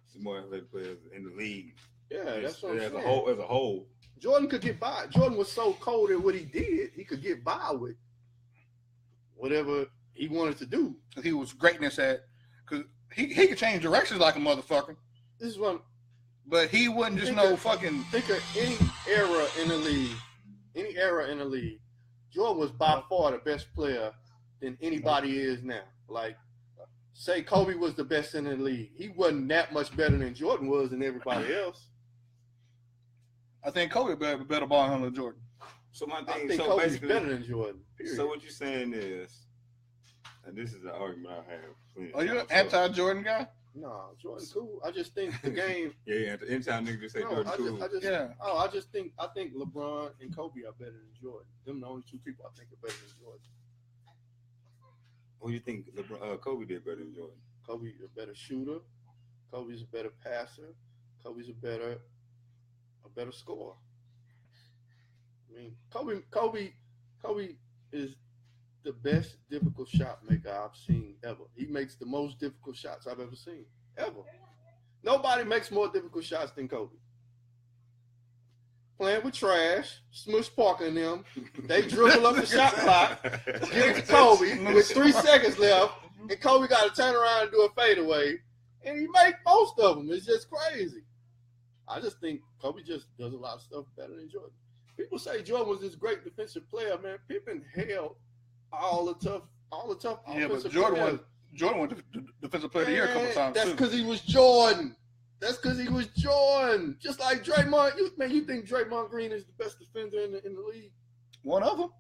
It's more athletic players in the league. Yeah, that's what I'm saying. As a whole. Jordan could get by. Jordan was so cold at what he did, he could get by with whatever he wanted to do. He was greatness at, because he could change directions like a motherfucker. This is what. But he wasn't just fucking. Think of any era in the league. Jordan was by far the best player than anybody is now. Like, say Kobe was the best in the league. He wasn't that much better than Jordan was than everybody else. I think Kobe better ball handler than Jordan. So my thing, I think Kobe's better than Jordan. Period. So what you're saying is, and this is an argument I have. Are you an anti-Jordan guy? No, Jordan's cool. I just think the game. Yeah, anytime niggas say Jordan cool. I think LeBron and Kobe are better than Jordan. Them the only two people I think are better than Jordan. What do you think Kobe did better than Jordan? Kobe's a better shooter. Kobe's a better passer. Kobe's a better scorer. I mean, Kobe is the best difficult shot maker I've seen ever. He makes the most difficult shots I've ever seen, ever. Nobody makes more difficult shots than Kobe. Playing with trash, Smush Parker and them, they dribble up the shot clock, give it to Kobe with 3 seconds left, and Kobe got to turn around and do a fadeaway, and he make most of them. It's just crazy. I just think Kobe just does a lot of stuff better than Jordan. People say Jordan was this great defensive player, man. Pippen held all the tough offensive players. Jordan won the defensive player of the year a couple times. That's because he was Jordan. Just like Draymond. You think Draymond Green is the best defender in the league? One of them?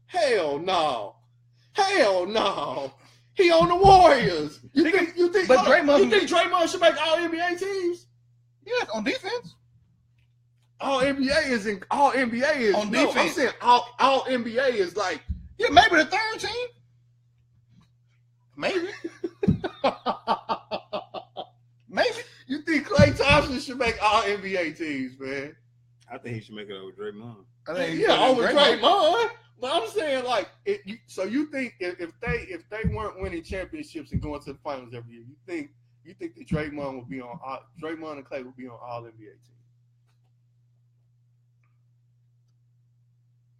Hell no. He on the Warriors. You think Draymond should make all NBA teams? Yes, on defense. All NBA is on defense. I'm saying all NBA is like, yeah, maybe the third team. Maybe. Maybe. You think Klay Thompson should make all NBA teams, man? I think he should make it over Draymond. Over Draymond. But I'm saying, like, so you think if they weren't winning championships and going to the finals every year, you think that Draymond and Klay would be on all NBA teams?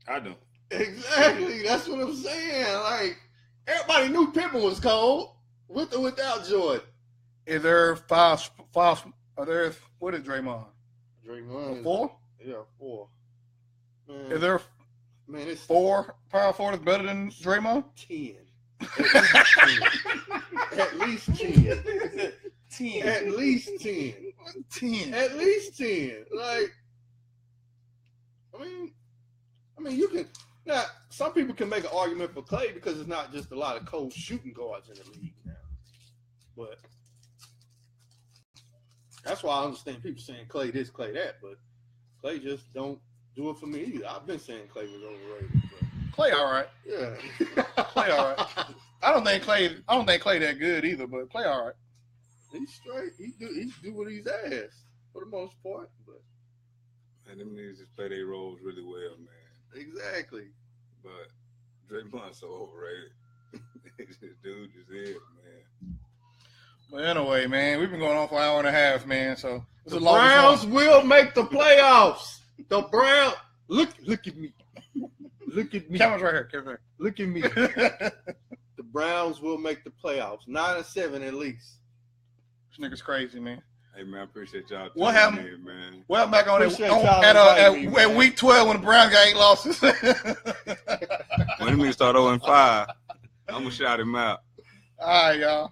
I don't. Exactly. That's what I'm saying. Like, everybody knew Pippen was cold with or without Jordan. Is there five? What is Draymond? Draymond 4? Yeah, 4. Man, is there? Man, it's 4 power forwards better than Draymond? 10. At least 10. 10. At least 10. 10. At least 10. Like, I mean, you can. Now, some people can make an argument for Klay because it's not just a lot of cold shooting guards in the league now. But that's why I understand people saying Klay this, Klay that. But Klay just don't do it for me either. I've been saying Klay was overrated. But Klay all right. Yeah. Klay all right. I don't think Klay that good either, but Klay all right. He's straight. He do what he's asked for the most part. But and them niggas just play their roles really well, man. Exactly. But Draymond's so overrated. This dude just is, man. But anyway, man, we've been going on for an hour and a half, man. So the Browns will make the playoffs. The Browns. Look at me. Look at me. Camera's right here. Look at me. The Browns will make the playoffs. 9-7 at least. This nigga's crazy, man. Hey, man, I appreciate y'all. What happened? Here, man. Well, back on it at week 12 when the Browns got 8 losses. When the niggas start 0-5, I'm going to shout him out. All right, y'all.